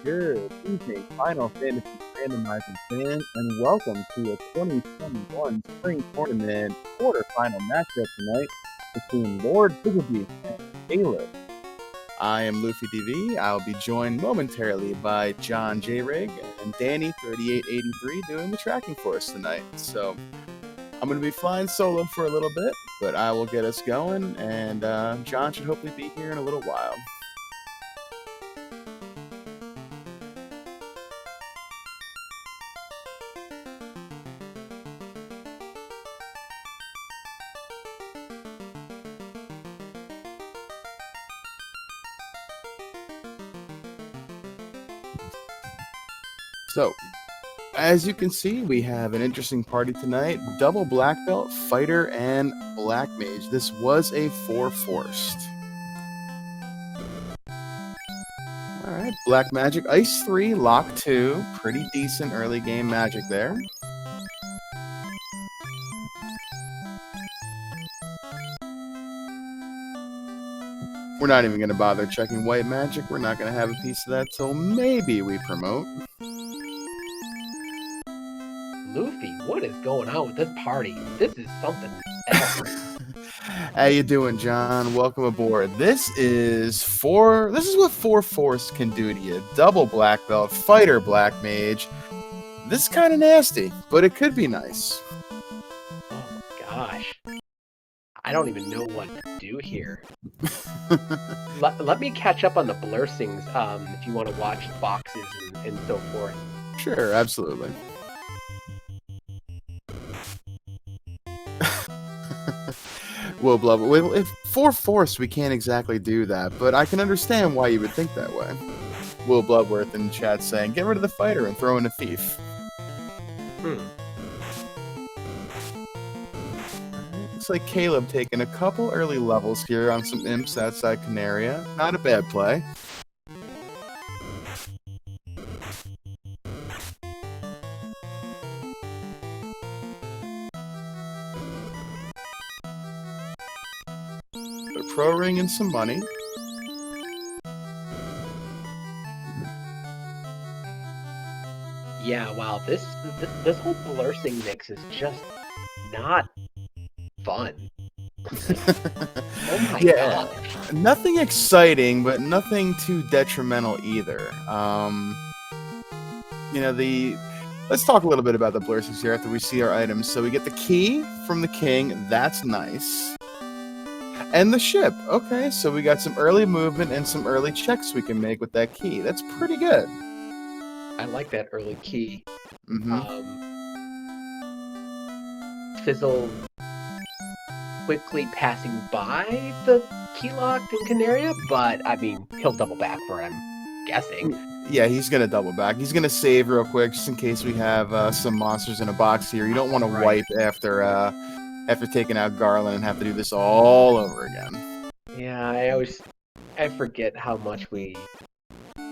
Good evening, Final Fantasy Randomizer fans, and welcome to a 2021 Spring Tournament quarterfinal matchup tonight between LordFizzlebeef and Caleb. I am Luffy DV. I'll be joined momentarily by John J. Rig and Danny 3883 doing the tracking for us tonight. So I'm going to be flying solo for a little bit, but I will get us going, and John should hopefully be here in a little while. So, as you can see, we have an interesting party tonight. Double Black Belt, Fighter, and Black Mage. This was a 4-forced. Alright, Black Magic, Ice 3, Lock 2. Pretty decent early game magic there. We're not even going to bother checking White Magic. We're not going to have a piece of that till maybe we promote. Luffy, what is going on with this party? This is something else. How you doing, John? Welcome aboard. This is what 4-force can do to you. Double Black Belt, Fighter Black Mage. This is kind of nasty, but it could be nice. Oh my gosh. I don't even know what to do here. Let me catch up on the blursings if you want to watch boxes and so forth. Sure, absolutely. Well, if 4-force, we can't exactly do that, but I can understand why you would think that way. Will Bloodworth in chat saying, get rid of the fighter and throw in a thief. Looks like Caleb taking a couple early levels here on some imps outside Canaria. Not a bad play. Pro ring and some money. Yeah, wow, this whole blursing mix is just not fun. Oh my god. Nothing exciting, but nothing too detrimental either. Let's talk a little bit about the blursings here after we see our items. So we get the key from the king. That's nice. And the ship. Okay, so we got some early movement and some early checks we can make with that key. That's pretty good. I like that early key. Mm-hmm. Fizzle quickly passing by the key locked in Canaria, but I mean, he'll double back for it, I'm guessing. Yeah, he's going to double back. He's going to save real quick just in case we have some monsters in a box here. You don't want to wipe after taking out Garland and have to do this all over again. Yeah, I forget how much we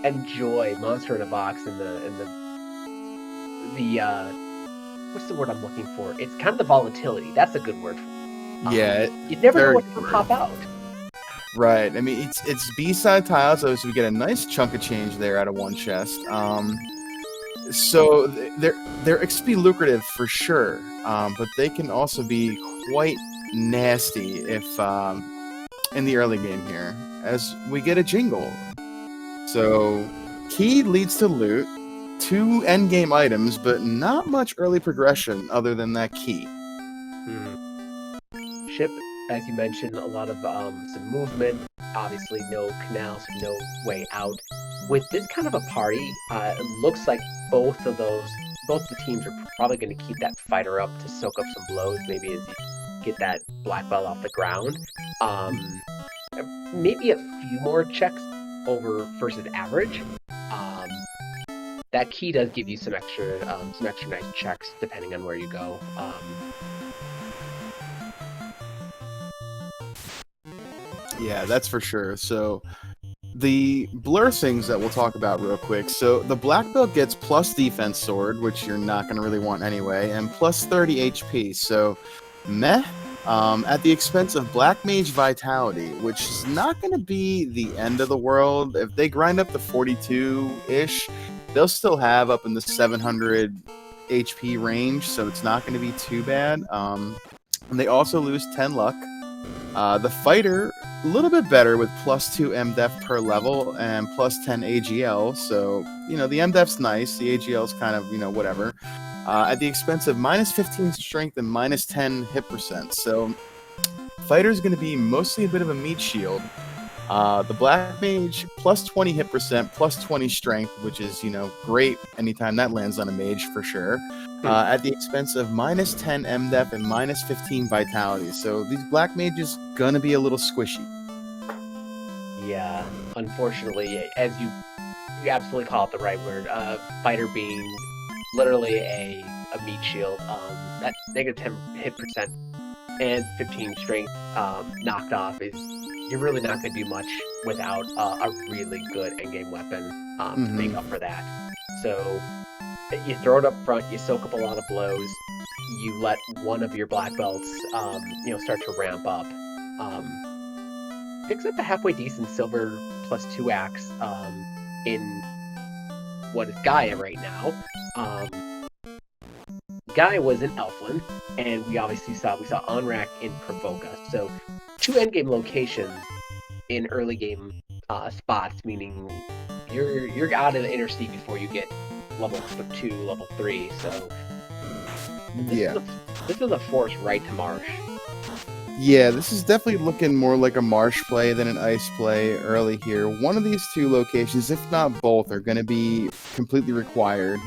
enjoy Monster in a Box and the what's the word I'm looking for? It's kind of the volatility. That's a good word for it. Yeah. You never know what's gonna pop out. Right. I mean, it's B-side tiles, so we get a nice chunk of change there out of one chest. So they're XP lucrative for sure, but they can also be quite nasty if in the early game here, as we get a jingle. So key leads to loot, 2 endgame items, but not much early progression other than that key. Ship, as you mentioned, a lot of some movement. Obviously, no canals, no way out. With this kind of a party, it looks like both the teams are probably going to keep that fighter up to soak up some blows, maybe as you get that black belt off the ground. Maybe a few more checks over versus average. That key does give you some extra nice checks depending on where you go. Yeah, that's for sure. So the blursings that we'll talk about real quick. So the black belt gets plus defense sword, which you're not going to really want anyway, and plus 30 HP. So meh. at the expense of Black Mage Vitality, which is not going to be the end of the world. If they grind up to 42-ish, they'll still have up in the 700 HP range, so it's not going to be too bad. And they also lose 10 luck. The fighter, a little bit better with +2 MDef per level and +10 AGL. So, the MDef's nice. The AGL's kind of, whatever. At the expense of -15 strength and -10 hit percent. So, fighter's going to be mostly a bit of a meat shield. The Black Mage, +20 hit percent, +20 strength, which is, great anytime that lands on a mage for sure. At the expense of -10 MDef and -15 Vitality. So these Black Mages gonna be a little squishy. Yeah, unfortunately, as you absolutely call it the right word, fighter being literally a meat shield, that -10 hit percent and 15 strength knocked off is, you're really not going to do much without a really good endgame weapon to make up for that. So you throw it up front, you soak up a lot of blows, you let one of your black belts, start to ramp up. Picks up a halfway decent silver +2 axe in what is Gaia right now. Gaia was in Elfland, and we obviously saw Onrak in Provoka. So 2 endgame locations in early game spots, meaning you're out of the inner sea before you get level 2, level 3. So this is a force right to Marsh. Yeah, this is definitely looking more like a Marsh play than an Ice play early here. One of these 2 locations, if not both, are going to be completely required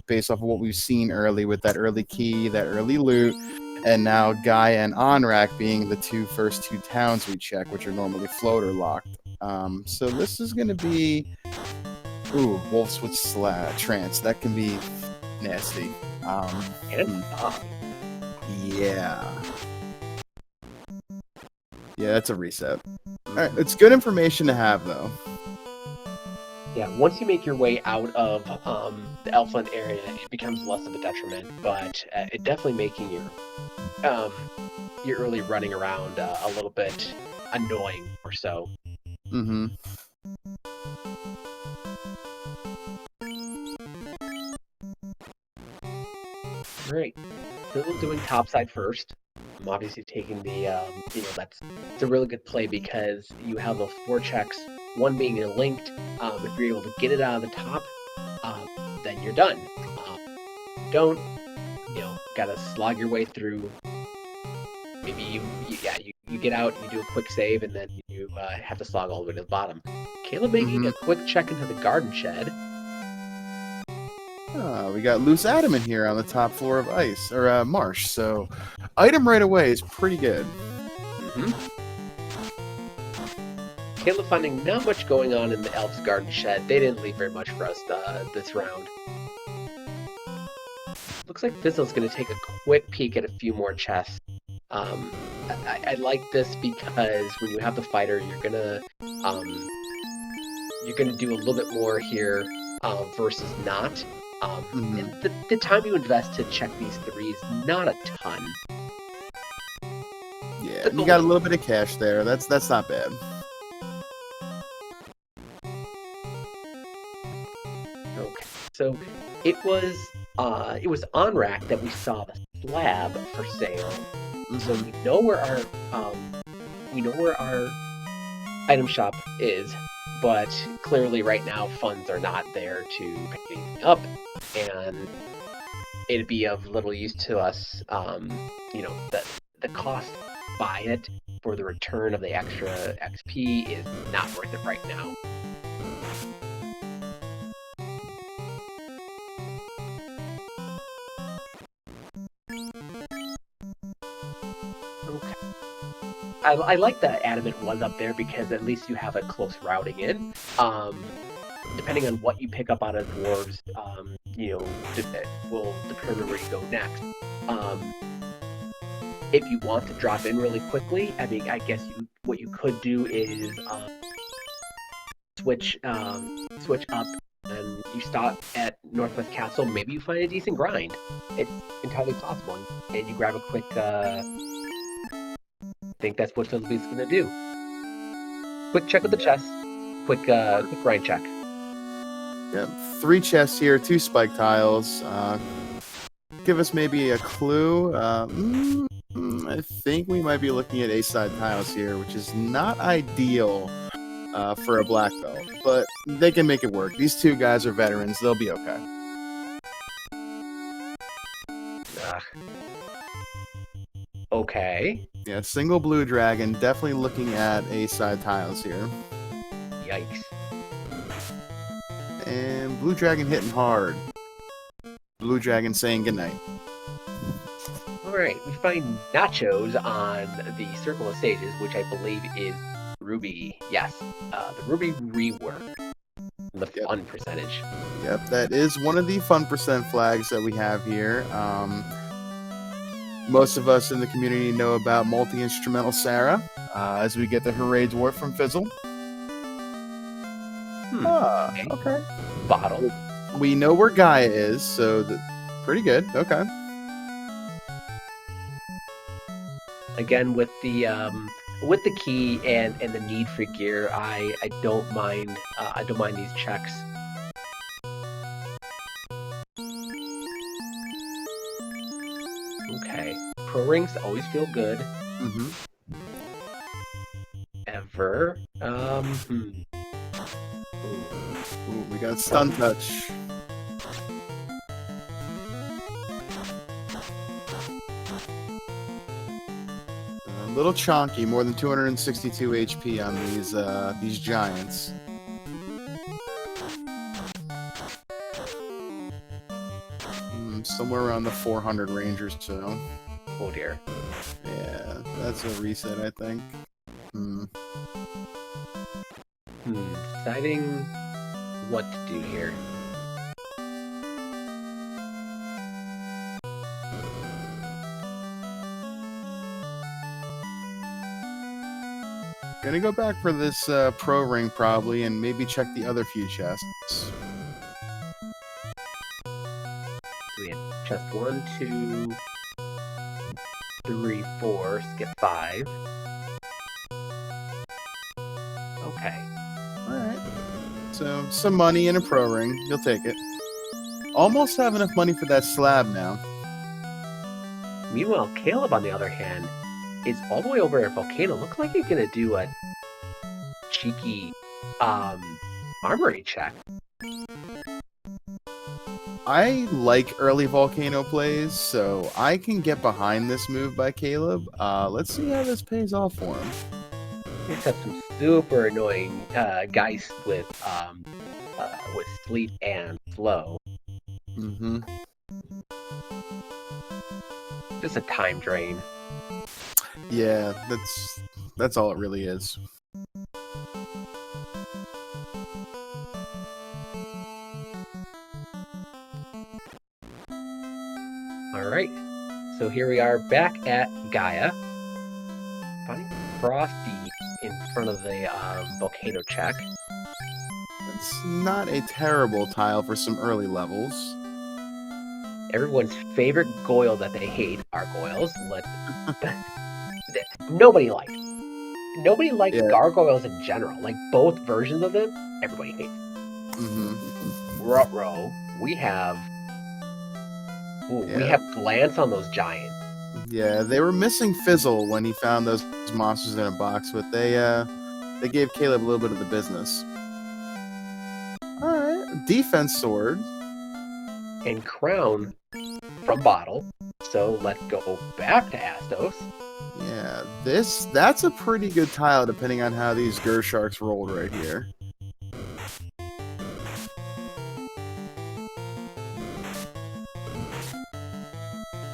based off of what we've seen early with that early key, that early loot, and now Gaia and Onrak being the first two towns we check, which are normally floater locked. So this is going to be... Ooh, Wolves with Trance. That can be nasty. Yeah. Yeah, that's a reset. Alright, it's good information to have, though. Yeah, once you make your way out of the Elfland area, it becomes less of a detriment, but it definitely making your early running around a little bit annoying or so. Mm-hmm. Right. Still doing topside first. I'm obviously taking the, it's a really good play because you have those 4 checks, one being linked. If you're able to get it out of the top, then you're done. Don't, gotta slog your way through. Maybe you get out, you do a quick save, and then you have to slog all the way to the bottom. Caleb making a quick check into the garden shed. We got loose adamant here on the top floor of Ice, or Marsh, so item right away is pretty good. Caleb finding not much going on in the Elf's garden shed. They didn't leave very much for us this round. Looks like Fizzle's going to take a quick peek at a few more chests. I like this because when you have the fighter, you're gonna do a little bit more here versus not. And the time you invest to check these 3 is not a ton. Yeah, you got a little bit of cash there. That's not bad. Okay, so it was Onrak that we saw the slab for sale. So we know where our item shop is, but clearly right now funds are not there to pick anything up, and it'd be of little use to us. The cost to buy it for the return of the extra XP is not worth it right now. Okay. I like that Adamant was up there because at least you have a close routing in. Depending on what you pick up out of dwarves, will determine where you go next. If you want to drop in really quickly, I mean, I guess what you could do is switch up, and you stop at Northwest Castle. Maybe you find a decent grind. It's entirely possible, and you grab a quick think that's what Fizzlebeef's going to do. Quick check of the chest. Quick grind check. Yep. 3 chests here, 2 spike tiles. Give us maybe a clue. I think we might be looking at A-side tiles here, which is not ideal for a black belt, but they can make it work. These 2 guys are veterans. They'll be okay. Okay. Yeah, single blue dragon. Definitely looking at A-side tiles here. Yikes. And blue dragon hitting hard. Blue dragon saying goodnight. Alright, we find nachos on the Circle of Sages, which I believe is Ruby. Yes, the Ruby rework. The fun percentage. Yep, that is one of the fun percent flags that we have here. Most of us in the community know about multi-instrumental Sarah, as we get the Hooray Dwarf from Fizzle. Okay. Bottle. We know where Gaia is, so pretty good. Okay. Again, with the key and the need for gear, I don't mind these checks. Okay, pro rings always feel good. Mm-hmm. Ever. Ooh, we got stun touch. A little chonky, more than 262 HP on these giants. Somewhere around the 400 range or so. Oh dear. Yeah, that's a reset, I think. Deciding what to do here. Gonna go back for this pro ring probably, and maybe check the other few chests. So we have chest 1, 2, 3, 4, skip 5. Okay. Alright. So, some money and a pro ring. You'll take it. Almost have enough money for that slab now. Meanwhile, Caleb, on the other hand, is all the way over at Volcano. Looks like he's gonna do a cheeky armory check. I like early Volcano plays, so I can get behind this move by Caleb. Let's see how this pays off for him. He's got some super annoying guys with sleep and flow. Mm-hmm. Just a time drain. Yeah, that's all it really is. Alright, so here we are back at Gaia. Finding Frosty in front of the volcano check. It's not a terrible tile for some early levels. Everyone's favorite Goyle that they hate are Goyles. Nobody likes. Nobody likes gargoyles in general. Like, both versions of them, everybody hates. Mm-hmm. Ro8, we have glance on those giants. Yeah, they were missing Fizzle when he found those monsters in a box, but they gave Caleb a little bit of the business. Alright, defense sword. And crown from bottle. So let's go back to Astos. Yeah, that's a pretty good tile depending on how these Gersharks rolled right here.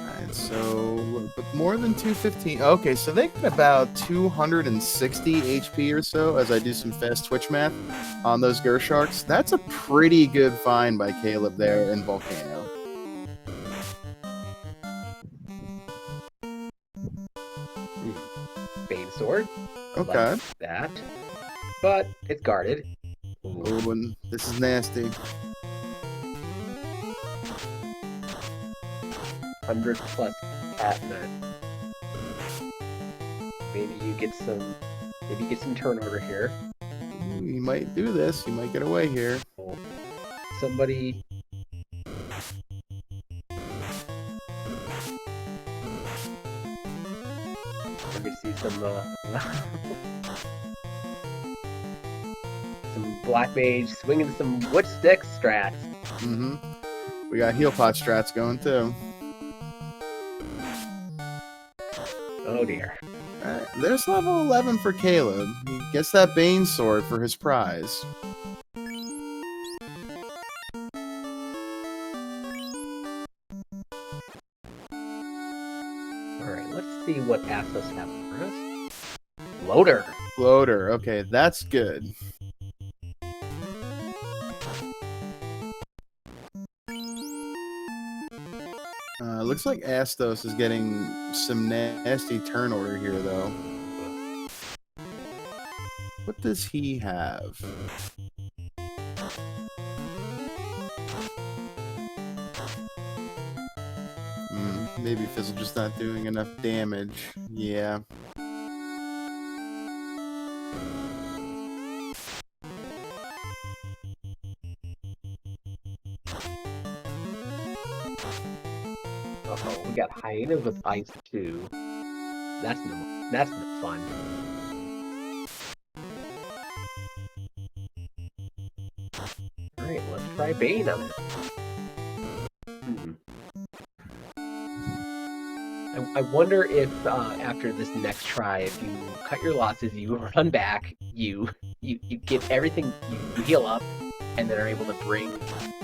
Alright, so more than 215. Okay, so they get about 260 HP or so as I do some fast Twitch math on those Gersharks. That's a pretty good find by Caleb there in Volcano. Bane sword. Okay. Like that. But it's guarded. Oh, and this is nasty. 100 plus at net. Maybe you get some turn order here. He might do this. He might get away here. Somebody. Let me see some some black mage swinging some wood stick strats. Mm-hmm. We got heal pot strats going too. Oh dear. Alright, there's level 11 for Caleb. He gets that Bane sword for his prize. Alright, let's see what Astos have for us. Floater. Floater. Okay, that's good. Looks like Astos is getting some nasty turn order here, though. What does he have? Maybe Fizzle just not doing enough damage. Yeah. Uh-oh, we got Hyena with Ice 2. That's no fun. Alright, let's try Bane on it. I wonder if after this next try, if you cut your losses, you run back, you get everything, you heal up, and then are able to bring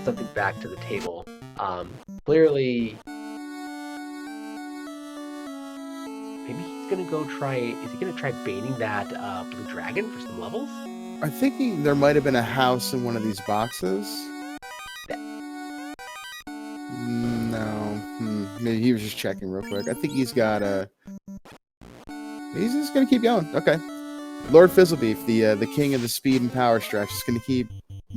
something back to the table. Clearly, maybe he's gonna go try. Is he gonna try baning that blue dragon for some levels? I think there might have been a house in one of these boxes. No. Maybe he was just checking real quick. I think he's got a... He's just going to keep going. Okay. LordFizzlebeef, the king of the speed and power stretch, is going to keep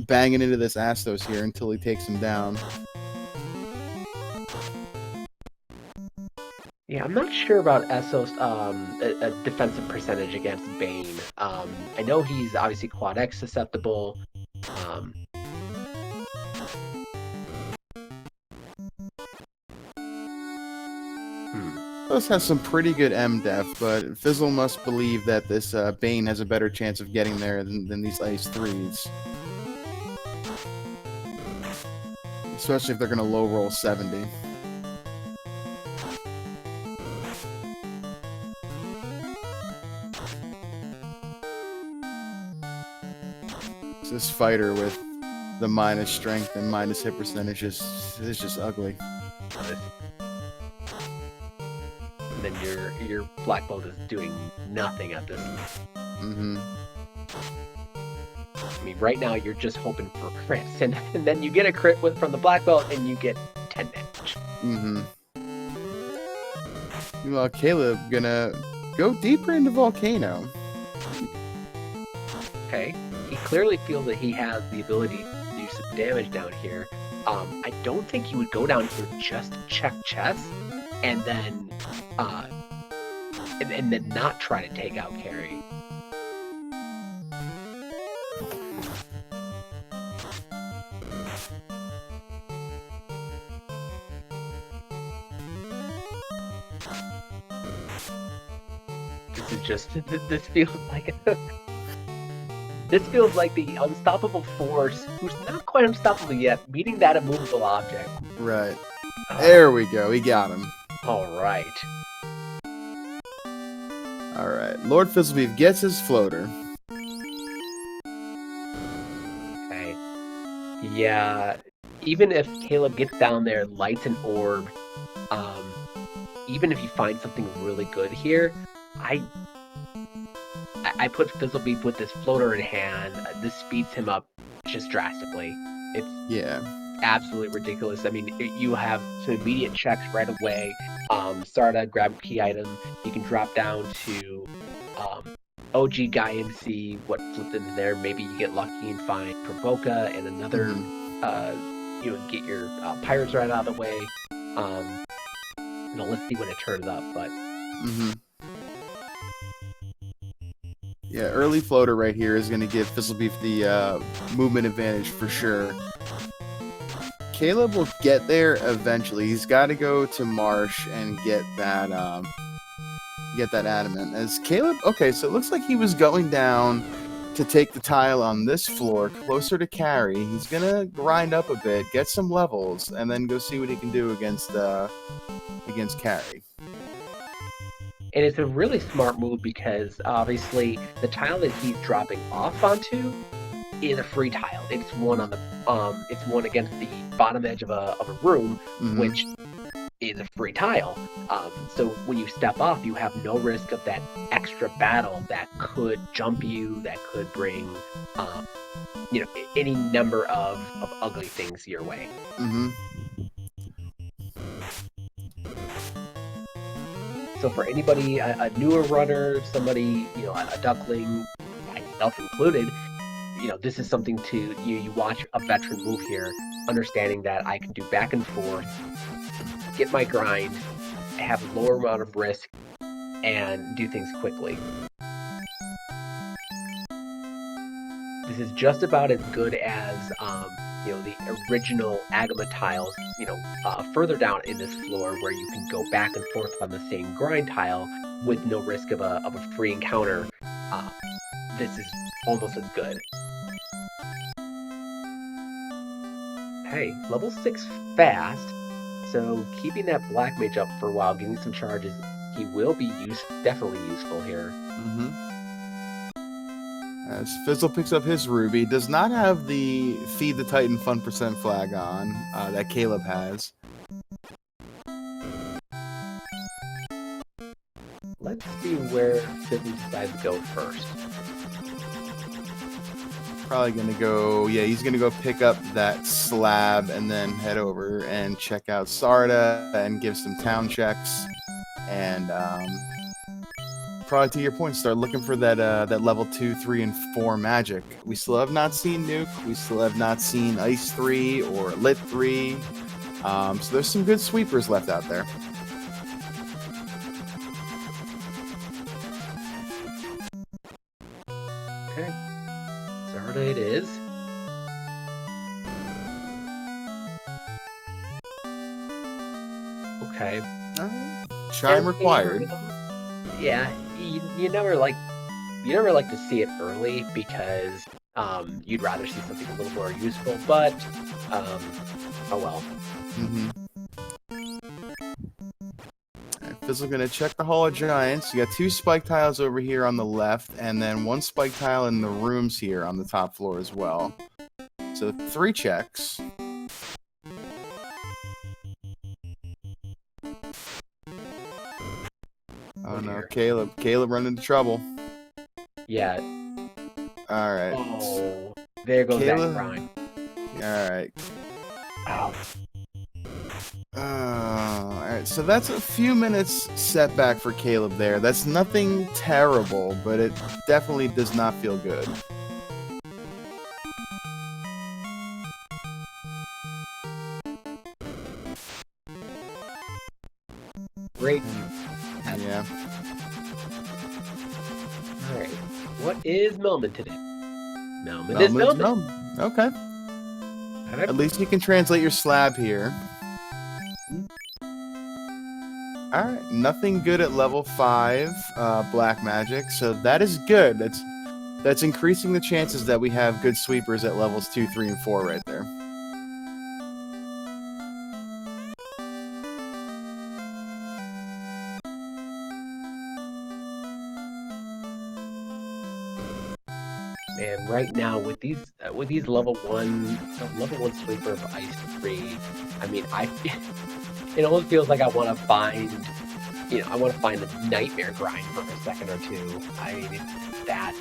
banging into this Astos here until he takes him down. Yeah, I'm not sure about Essos' a defensive percentage against Bane. I know he's obviously quad X susceptible. Essos has some pretty good M-Def, but Fizzle must believe that this Bane has a better chance of getting there than these Ice 3s. Especially if they're going to low roll 70. This fighter with the minus strength and minus hit percentage is just ugly. And then your black belt is doing nothing at this. Mm-hmm. I mean, right now you're just hoping for crits, and then you get a crit from the black belt, and you get 10 damage. Mm-hmm. Meanwhile, Caleb gonna go deeper into Volcano. Okay. He clearly feels that he has the ability to do some damage down here. I don't think he would go down here just to check chess and then and then not try to take out Carrie. This feels like this feels like the unstoppable force, who's not quite unstoppable yet, meeting that immovable object. Right. There we go. We got him. Alright. Alright. LordFizzlebeef gets his floater. Okay. Yeah. Even if Caleb gets down there, lights an orb, even if he finds something really good here, I put Fizzlebeef with this floater in hand. This speeds him up just drastically. It's absolutely ridiculous. I mean, you have some immediate checks right away. Sarda, grab key item. You can drop down to OG Guy MC, what flipped into there. Maybe you get lucky and find Provoca and another, get your Pirates right out of the way. Let's see when it turns up, but... Yeah, early floater right here is going to give Fizzlebeef the movement advantage for sure. Caleb will get there eventually. He's got to go to Marsh and get that adamant. As Caleb, okay, so it looks like he was going down to take the tile on this floor closer to Carry. He's gonna grind up a bit, get some levels, and then go see what he can do against Carry. And it's a really smart move because obviously the tile that he's dropping off onto is a free tile. It's one on the it's one against the bottom edge of a room, which is a free tile. So when you step off, you have no risk of that extra battle that could jump you, that could bring any number of ugly things your way. So for anybody, a newer runner, somebody, a duckling, myself included, this is something to, you watch a veteran move here, understanding that I can do back and forth, get my grind, have a lower amount of risk, and do things quickly. This is just about as good as, the original Agama tiles, further down in this floor where you can go back and forth on the same grind tile with no risk of a free encounter. This is almost as good. Hey, level 6 fast, so keeping that Black Mage up for a while, getting some charges, he will be definitely useful here. As Fizzle picks up his Ruby, does not have the Feed the Titan Fun % flag on that Caleb has. Let's see where Fizzle decides to go first. Probably gonna go, he's gonna go pick up that slab and then head over and check out Sarda and give some town checks. And probably to your point, start looking for that level 2, 3, and 4 magic. We still have not seen Nuke. We still have not seen Ice 3 or Lit 3. So there's some good sweepers left out there. Okay. Sarda it is. Okay. Chime required. Yeah, you never like to see it early because you'd rather see something a little more useful, but oh well. Fizzle gonna check the Hall of Giants. You got 2 spike tiles over here on the left, and then 1 spike tile in the rooms here on the top floor as well. So 3 checks. Oh no, Caleb run into trouble. Yeah. Alright. Oh, there goes Caleb. that grind. Alright. Ow. Alright, so that's a few minutes setback for Caleb there. That's nothing terrible, but it definitely does not feel good. Great. Yeah. Alright. What is Melman today? Melman is Melman. Okay. Alright. At least you can translate your slab here. Alright, nothing good at level 5 black magic, so that is good. That's increasing the chances that we have good sweepers at levels 2, 3, and 4 right there. And right now with these level 1 sweeper of Ice 3, I mean it almost feels like I want to find the nightmare grind for a second or two. I mean it's that.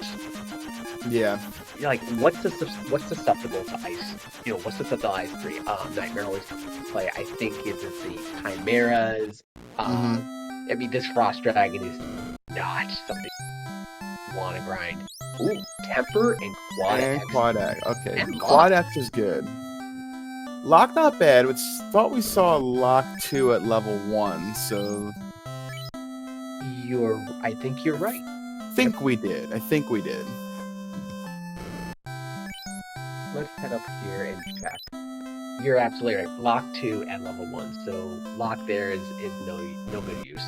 Yeah. Like what's susceptible to ice? What's susceptible to Ice 3? Nightmare always comes into play. I think it's the chimeras. I mean this frost dragon is not something you want to grind. Ooh, temper and quad X. And quad X. Okay, And quad X is good. Lock not bad. We thought we saw lock 2 at level 1, so I think you're right. think we did. I think we did. Let's head up here and check. You're absolutely right. Lock 2 at level 1, so lock there is no good use.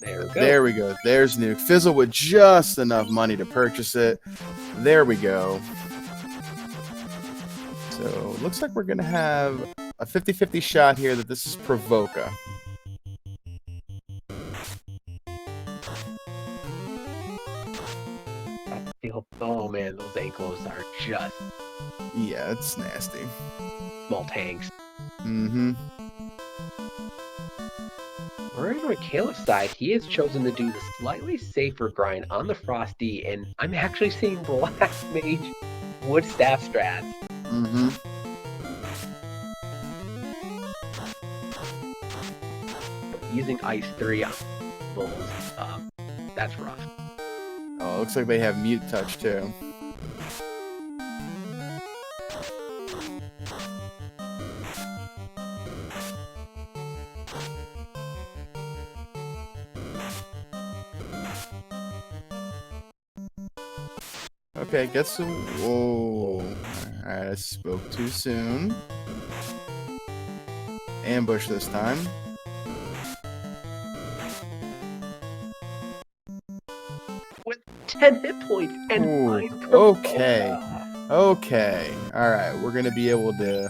There we go. There we go. There's Nuke. Fizzle with just enough money to purchase it. There we go. So looks like we're gonna have a 50-50 shot here that this is Provoca. Oh man, those ankles are just Yeah, it's nasty. small tanks. Mm-hmm. Alright, on Caleb's side, he has chosen to do the slightly safer grind on the Frosty, and I'm actually seeing Black Mage Wood Staff strats. Mm-hmm. Using Ice 3 on Bulls, that's rough. Oh, looks like they have mute touch too. Okay, get some. Whoa. Alright, I spoke too soon. Ambush this time. With 10 hit points and Ooh, 9 okay. Provoca. Okay. Alright, we're gonna be able to.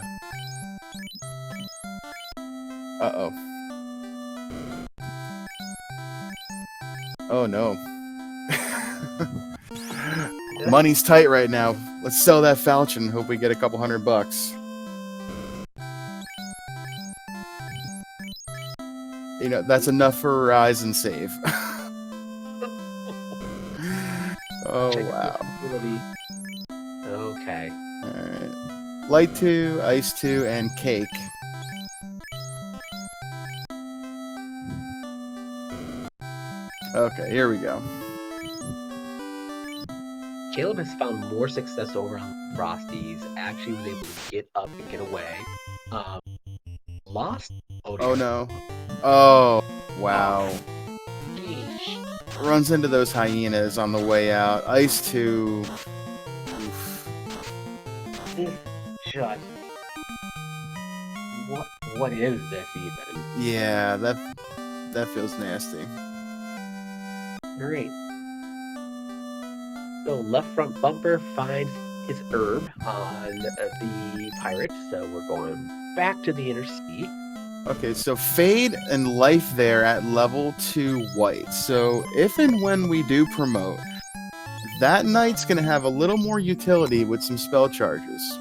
Uh-oh. Oh no. Money's tight right now. Let's sell that falchion. Hope we get a couple $100. You know, that's enough for Rise and save. Oh, Check wow. the ability. Okay. Alright. Light 2, Ice 2, and Cake. Okay, here we go. Caleb has found more success over on Frosties. Actually was able to get up and get away. Lost. Oh no. Oh, wow. Yeesh. Runs into those hyenas on the way out. Ice 2. Oof. Just. What is this even? Yeah, that feels nasty. Alright. So left front bumper finds his herb on the pirate, so we're going back to the inner sea. Okay, so Fade and Life there at level 2 white. So if and when we do promote, that knight's going to have a little more utility with some spell charges.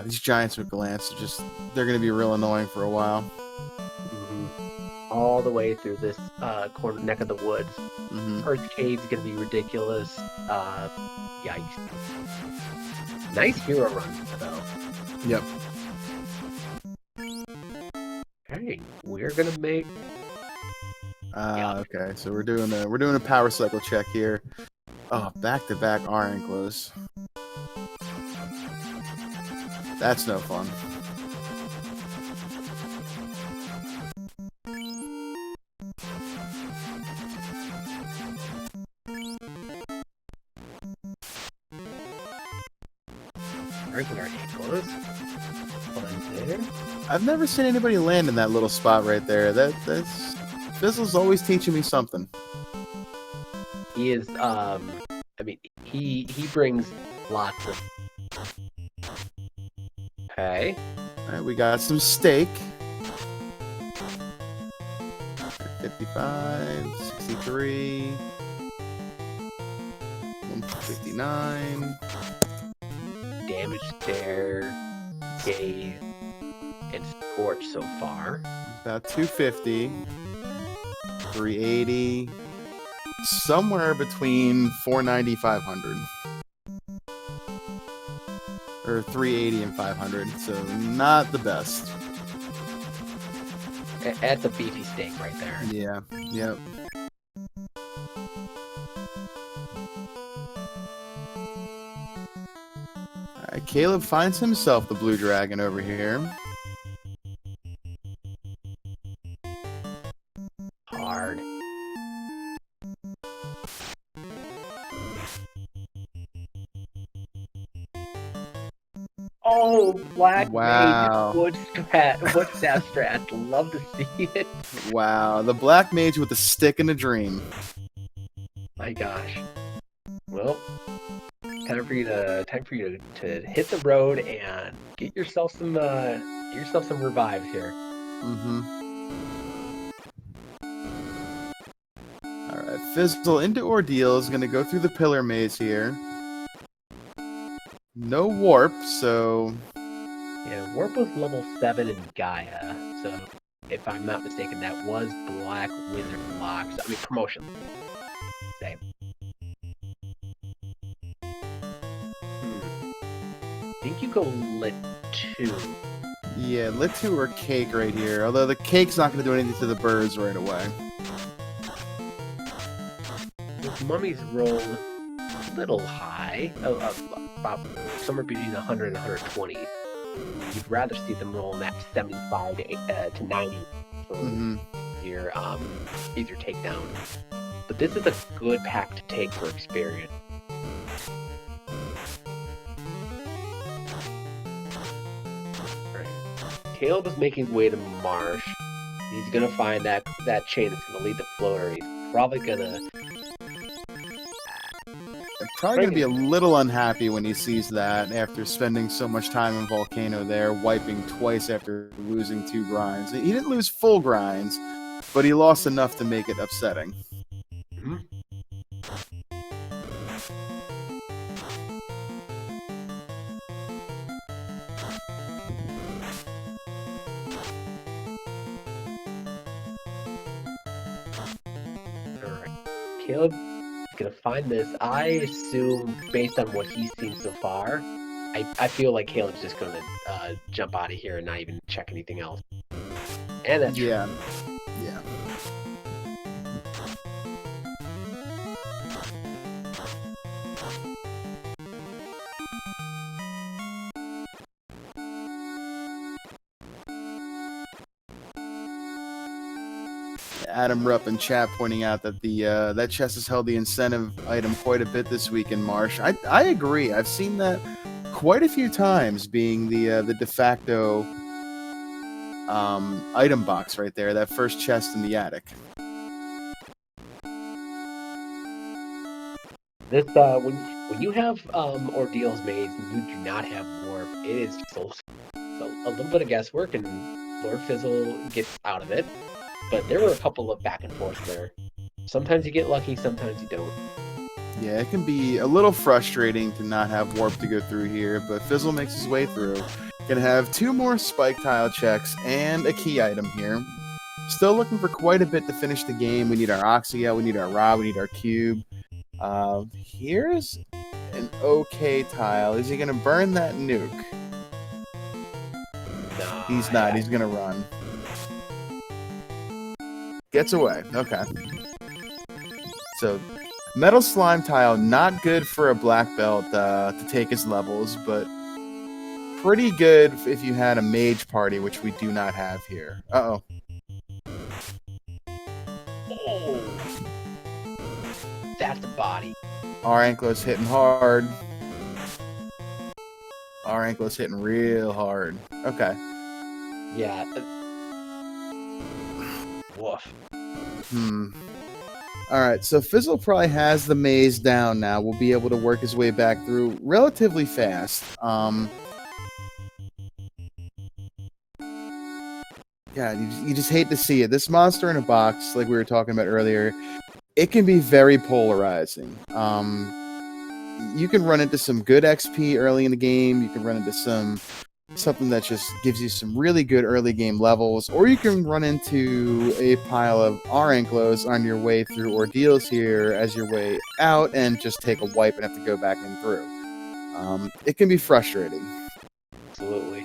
These giants with glance are just, they're going to be real annoying for a while. All the way through this corner neck of the woods. Mm-hmm. Earth Cave's gonna be ridiculous. Yikes. Nice hero run, though. Yep. Okay, we're gonna make. Okay, so we're doing a power cycle check here. Oh, back-to-back iron close. That's no fun. Regular ankles. One there. I've never seen anybody land in that little spot right there. That's Fizzle's always teaching me something. He is. I mean, he brings lots of. Okay. All right, we got some steak. 55, 63, 159. Damage stare, gaze, and scorch so far. About 250, 380, somewhere between 490, 500. Or 380 and 500, so not the best. That's a beefy steak right there. Yeah, yep. Caleb finds himself the blue dragon over here. Hard. Oh, Black Wow. Mage. What's that strat? Love to see it. Wow, the black mage with a stick and a dream. My gosh. Well, time for you to hit the road and get yourself some revives here. Alright, Fizzle into Ordeal is going to go through the pillar maze here. No warp, so... Yeah, Warp was level 7 in Gaia, so if I'm not mistaken, that was Black Wizard Locks. I mean, promotion. Same. I think you go Lit 2. Yeah, Lit 2 or Cake right here, although the Cake's not going to do anything to the birds right away. Mummies rolled a little high, about somewhere between 100 and 120. You'd rather see them roll in that 75 to 90 for your easier takedown. But this is a good pack to take for experience. Right. Caleb is making his way to Marsh. He's gonna find that chain that's gonna lead the floater. He's probably gonna Probably going to be a little unhappy when he sees that after spending so much time in Volcano there, wiping twice after losing 2 grinds. He didn't lose full grinds, but he lost enough to make it upsetting. Alright. Caleb gonna find this. I assume, based on what he's seen so far, I feel like Caleb's just gonna jump out of here and not even check anything else. And that's yeah. Adam Rupp in chat pointing out that the that chest has held the incentive item quite a bit this week in Marsh. I agree. I've seen that quite a few times, being the de facto item box right there. That first chest in the attic. This when you have ordeals made and you do not have warp, it is so a little bit of guesswork, and Lord Fizzle gets out of it. But there were a couple of back and forth there. Sometimes you get lucky, sometimes you don't. Yeah, it can be a little frustrating to not have warp to go through here, but Fizzle makes his way through. Gonna have 2 more spike tile checks and a key item here. Still looking for quite a bit to finish the game. We need our Oxyel, we need our Rod, we need our Cube. Here's an okay tile. Is he gonna burn that nuke? No, He's not. He's gonna run. Gets away. Okay. So, metal slime tile, not good for a black belt to take his levels, but pretty good if you had a mage party, which we do not have here. Uh-oh. Oh, that's a body. Our Anklo's hitting hard. Our Anklo's hitting real hard. Okay. Yeah. Woof. Alright, so Fizzle probably has the maze down now. We'll be able to work his way back through relatively fast. God, you just hate to see it. This monster in a box, like we were talking about earlier, it can be very polarizing. You can run into some good XP early in the game. You can run into something that just gives you some really good early game levels, or you can run into a pile of Anklos on your way through ordeals here as your way out and just take a wipe and have to go back in through. It can be frustrating. Absolutely.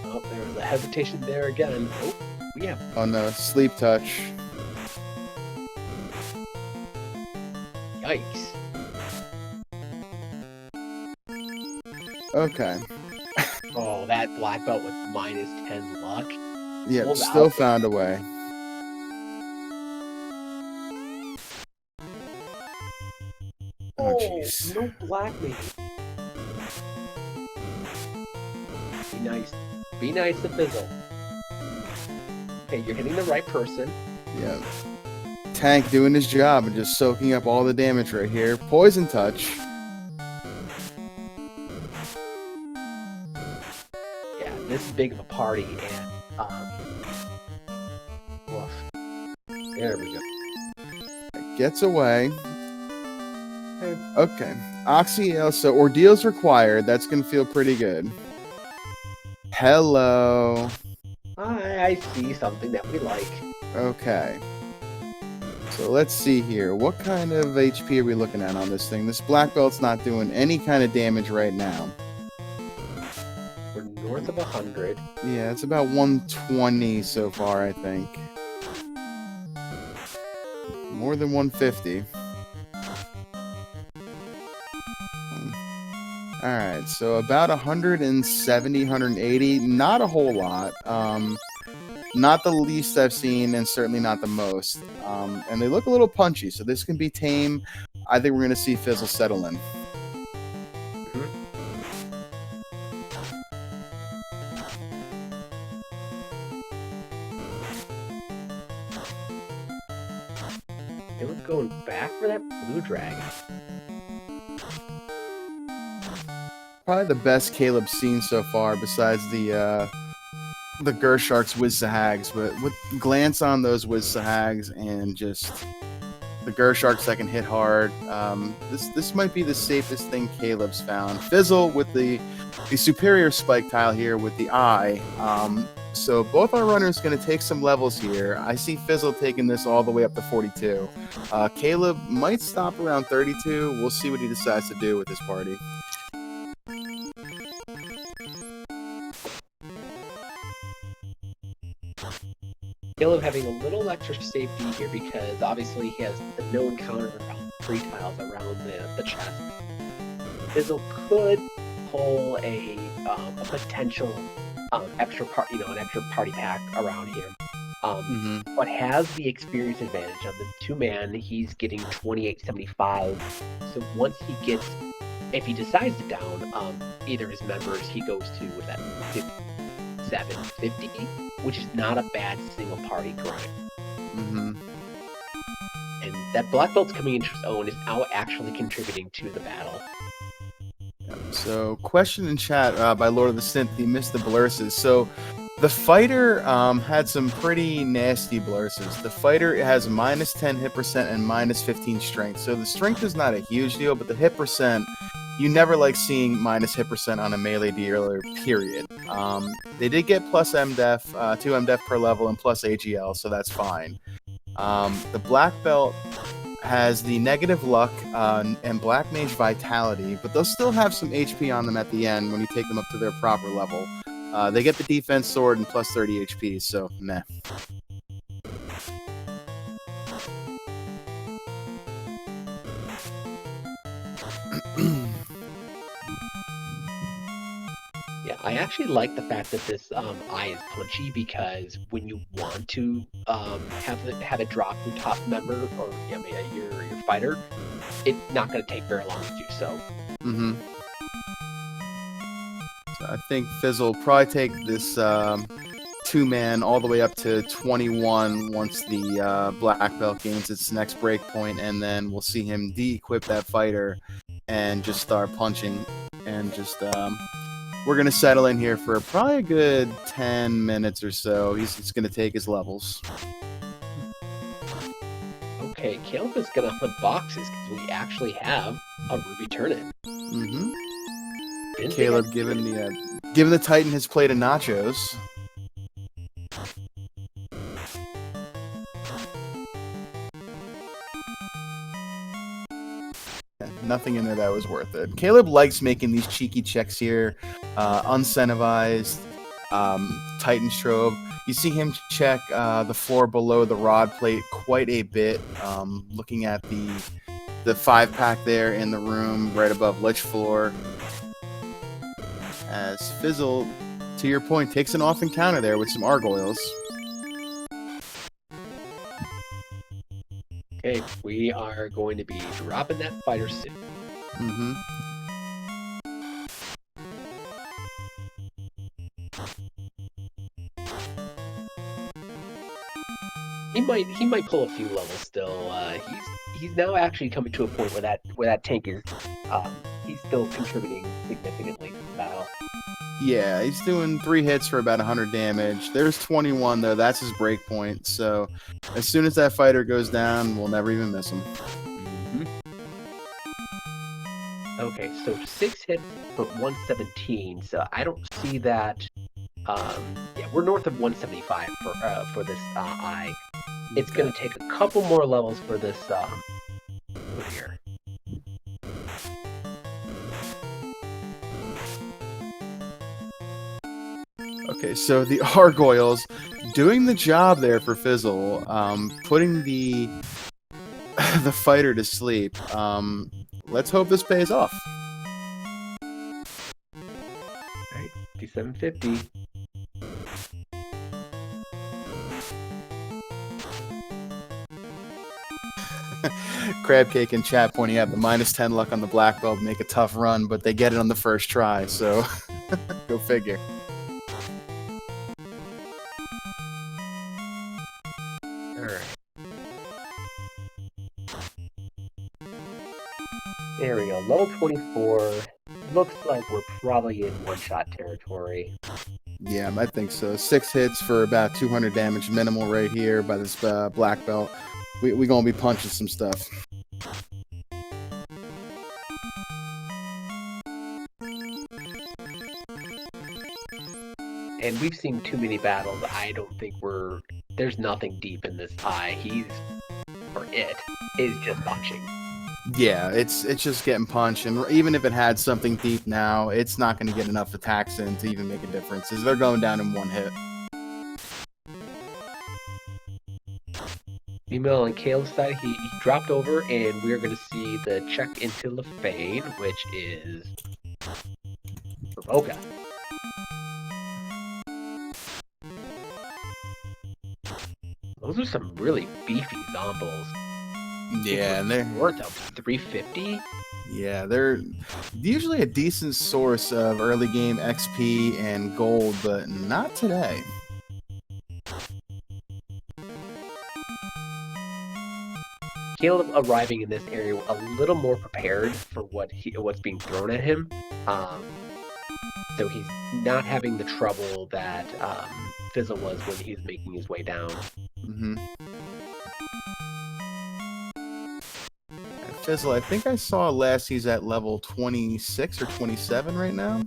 Oh, there was a hesitation there again. Oh, yeah. Oh no, sleep touch. Yikes. Okay. Oh, that black belt with -10 luck. Yeah, Pulls still out. found a way. Oh, jeez. No black mage. Be nice. Be nice to Fizzle. Okay, you're hitting the right person. Yeah. Tank doing his job and just soaking up all the damage right here. Poison touch. Yeah, this big of a party, and woof. There we go. Gets away. Okay. Oxyale, so ordeal's required. That's gonna feel pretty good. Hello. I see something that we like. Okay. So let's see here. What kind of HP are we looking at on this thing? This black belt's not doing any kind of damage right now. We're north of 100. Yeah, it's about 120 so far, I think. More than 150. Alright, so about 170, 180. Not a whole lot. Not the least I've seen, and certainly not the most. And they look a little punchy, so this can be tame. I think we're going to see Fizzle settle in. They were going back for that blue dragon. Probably the best Caleb's seen so far, besides the Gershark's Wiz-Sahags, but with glance on those Wiz-Sahags and just the Gersharks that can hit hard, this might be the safest thing Caleb's found. Fizzle with the superior spike tile here with the eye. So both our runners going to take some levels here. I see Fizzle taking this all the way up to 42. Caleb might stop around 32. We'll see what he decides to do with this party. Caleb having a little extra safety here because obviously he has the no encounter around 3 tiles around the chest. Fizzle could pull a potential extra an extra party pack around here. But has the experience advantage on the 2-man. He's getting 2875. So once he gets, if he decides to down either his members, he goes to with that 750, which is not a bad single party grind. And that black belt's coming into his own is now actually contributing to the battle. So, question in chat by Lord of the Synth, he missed the blurses. So, the fighter had some pretty nasty blurses. The fighter has -10 hit percent and -15 strength. So, the strength is not a huge deal, but the hit percent, you never like seeing minus hit percent on a melee dealer, period. They did get plus MDef, 2 MDef per level, and plus AGL, so that's fine. The black belt has the negative luck and black mage vitality, but they'll still have some HP on them at the end when you take them up to their proper level. They get the defense sword and plus 30 HP, so meh. Yeah, I actually like the fact that this eye is punchy because when you want to have it drop your top member or your fighter, it's not going to take very long to do so. So I think Fizzle will probably take this 2-man all the way up to 21 once the black belt gains its next breakpoint, and then we'll see him de-equip that fighter and just start punching and just we're going to settle in here for probably a good 10 minutes or so. He's just going to take his levels. Okay, Caleb is going to hunt boxes because we actually have a Ruby Turn-In. Caleb giving the Titan his plate of nachos. Nothing in there that was worth it. Caleb likes making these cheeky checks here. Uncentivized, Titan Strobe. You see him check the floor below the rod plate quite a bit, looking at the the 5-pack there in the room right above Lich Floor. As Fizzle, to your point, takes an off encounter there with some Gargoyles. Okay, we are going to be dropping that fighter soon. Mm-hmm. He might pull a few levels still. He's now actually coming to a point where that tank is he's still contributing significantly to the battle. Yeah, he's doing 3 hits for about 100 damage. There's 21 though. That's his break point. So as soon as that fighter goes down, we'll never even miss him. Mm-hmm. Okay, so 6 hits but 117. So I don't see that. Yeah, we're north of 175 for this eye. It's going to take a couple more levels for this here. Okay, so the Gargoyles doing the job there for Fizzle, putting the fighter to sleep. Let's hope this pays off. All right, 5750. Crab Cake in chat pointing out the -10 luck on the black belt make a tough run, but they get it on the first try, so go figure. Alright. There we go, level 24. Looks like we're probably in one-shot territory. Yeah, I think so. 6 hits for about 200 damage minimal right here by this black belt. We gonna be punching some stuff. And we've seen too many battles. I don't think there's nothing deep in this eye. It is just punching. Yeah, it's just getting punched, and even if it had something deep now, it's not going to get enough attacks in to even make a difference. They're going down in 1 hit. Meanwhile, on Kale's side, he dropped over, and we're going to see the check into Lefane, which is Roga. Those are some really beefy zombies. Yeah, and they're worth of 350. Yeah, they're usually a decent source of early game XP and gold, but not today. Caleb arriving in this area a little more prepared for what's being thrown at him, so he's not having the trouble that Fizzle was when he was making his way down. Mm-hmm. Fizzle, I think I saw last he's at level 26 or 27 right now.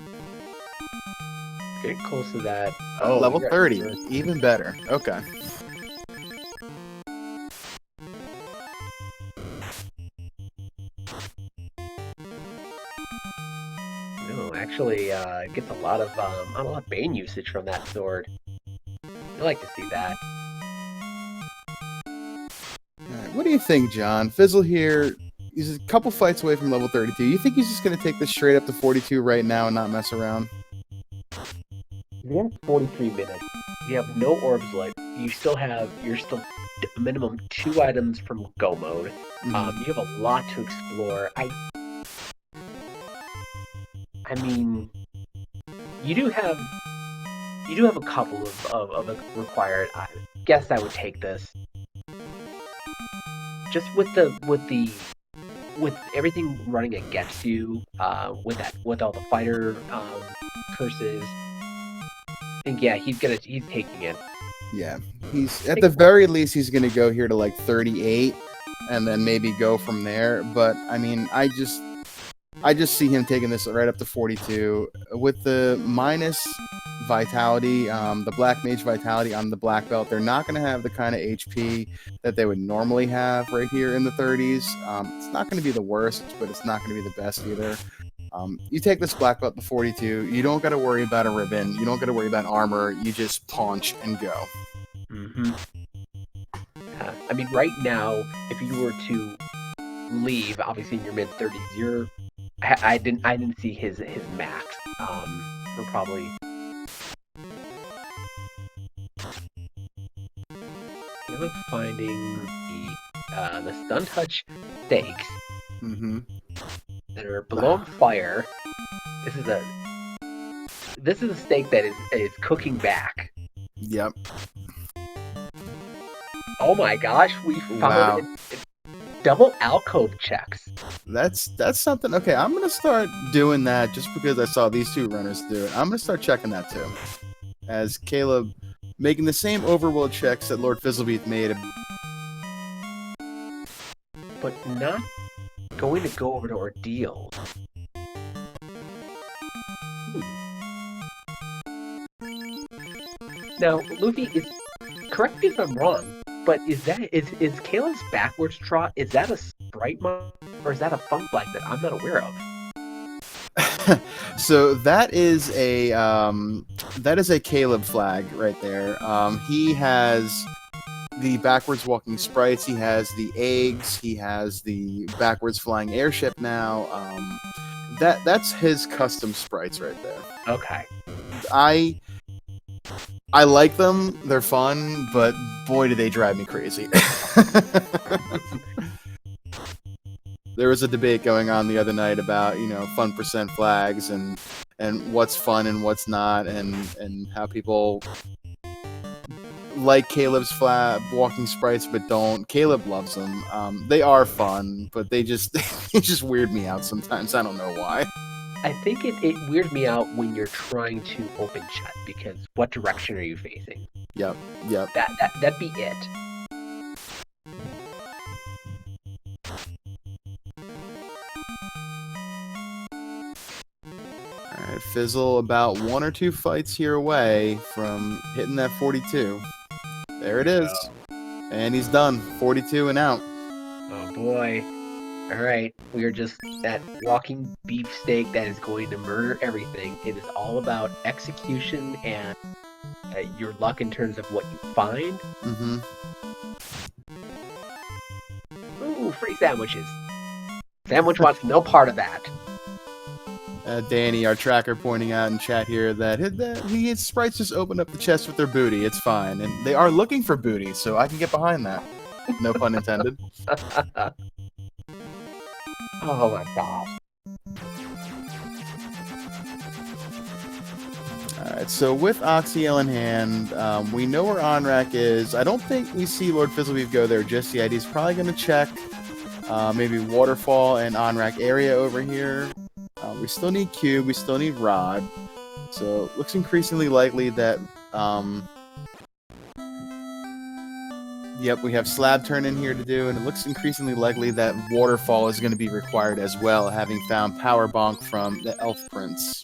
Getting close to that. Oh, level 30, even better. Okay. No, actually, gets a lot of Bane usage from that sword. I like to see that. All right, what do you think, John? Fizzle here. He's a couple fights away from level 32. You think he's just going to take this straight up to 42 right now and not mess around? You're in 43 minutes. You have no orbs left. You're still minimum 2 items from go mode. Mm-hmm. You have a lot to explore. I mean, you do have a couple of required. I guess I would take this. Just with everything running against you, with all the fighter curses, and yeah, he's taking it. Yeah, he's at the very least he's gonna go here to like 38, and then maybe go from there. But I mean, I just see him taking this right up to 42 with the minus vitality, the black mage vitality on the black belt. They're not going to have the kind of HP that they would normally have right here in the 30s. It's not going to be the worst, but it's not going to be the best either. You take this black belt to 42, you don't got to worry about a ribbon, you don't got to worry about armor, you just punch and go. Mm-hmm. I mean, right now, if you were to leave, obviously in your mid 30s, I didn't see his max. We're probably finding the stun touch stakes that are below fire. This is a steak that is cooking back. Yep. Oh my gosh, we found it. Double alcove checks. That's something. Okay, I'm gonna start doing that just because I saw these two runners do it. I'm gonna start checking that too. As Caleb making the same overworld checks that LordFizzlebeef made. But not going to go over to Ordeal. Now, Luffy, correct me if I'm wrong, but is Caleb's backwards trot, is that a sprite mod, or is that a fun flag that I'm not aware of? So that is a Caleb flag right there. He has the backwards walking sprites. He has the eggs. He has the backwards flying airship now. That's his custom sprites right there. Okay. I like them. They're fun, but boy, do they drive me crazy. There was a debate going on the other night about, fun percent flags and what's fun and what's not, and how people like Caleb's walking sprites but don't. Caleb loves them. They are fun, but they just they just weird me out sometimes. I don't know why. I think it weirds me out when you're trying to open chat, because what direction are you facing? Yep. That'd be it. Alright, Fizzle about 1 or 2 fights here away from hitting that 42. There it is. And he's done. 42 and out. Oh boy. Alright, we are just that walking beefsteak that is going to murder everything. It is all about execution and your luck in terms of what you find. Ooh, free sandwiches. Sandwich wants no part of that. Danny, our tracker, pointing out in chat here that his sprites just open up the chest with their booty. It's fine. And they are looking for booty, so I can get behind that. No pun intended. Oh my god. Alright, so with Oxyel in hand, we know where Onrak is. I don't think we see LordFizzlebeef go there just yet. He's probably going to check maybe Waterfall and Onrak area over here. We still need Cube, we still need Rod. So it looks increasingly likely that yep, we have Slab Turn in here to do, and it looks increasingly likely that Waterfall is going to be required as well, having found Power Bonk from the Elf Prince.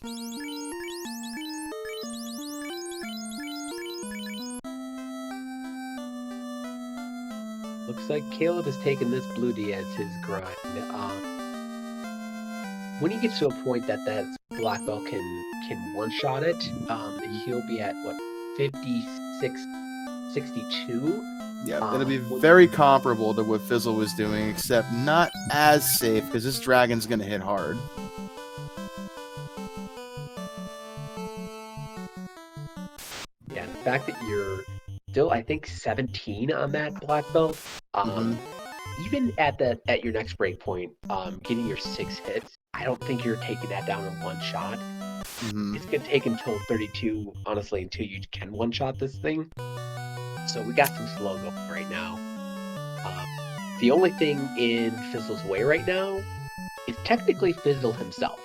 Looks like Caleb has taken this Blue D as his grind. When he gets to a point that black belt can one-shot it, he'll be at, 56, 62? Yeah, it'll be very comparable to what Fizzle was doing, except not as safe, because this dragon's going to hit hard. Yeah, the fact that you're still, I think, 17 on that black belt, even at your next break point, getting your 6 hits, I don't think you're taking that down in one shot. It's going to take until 32, honestly, until you can one-shot this thing. So we got some slow going right now. The only thing in Fizzle's way right now is technically Fizzle himself.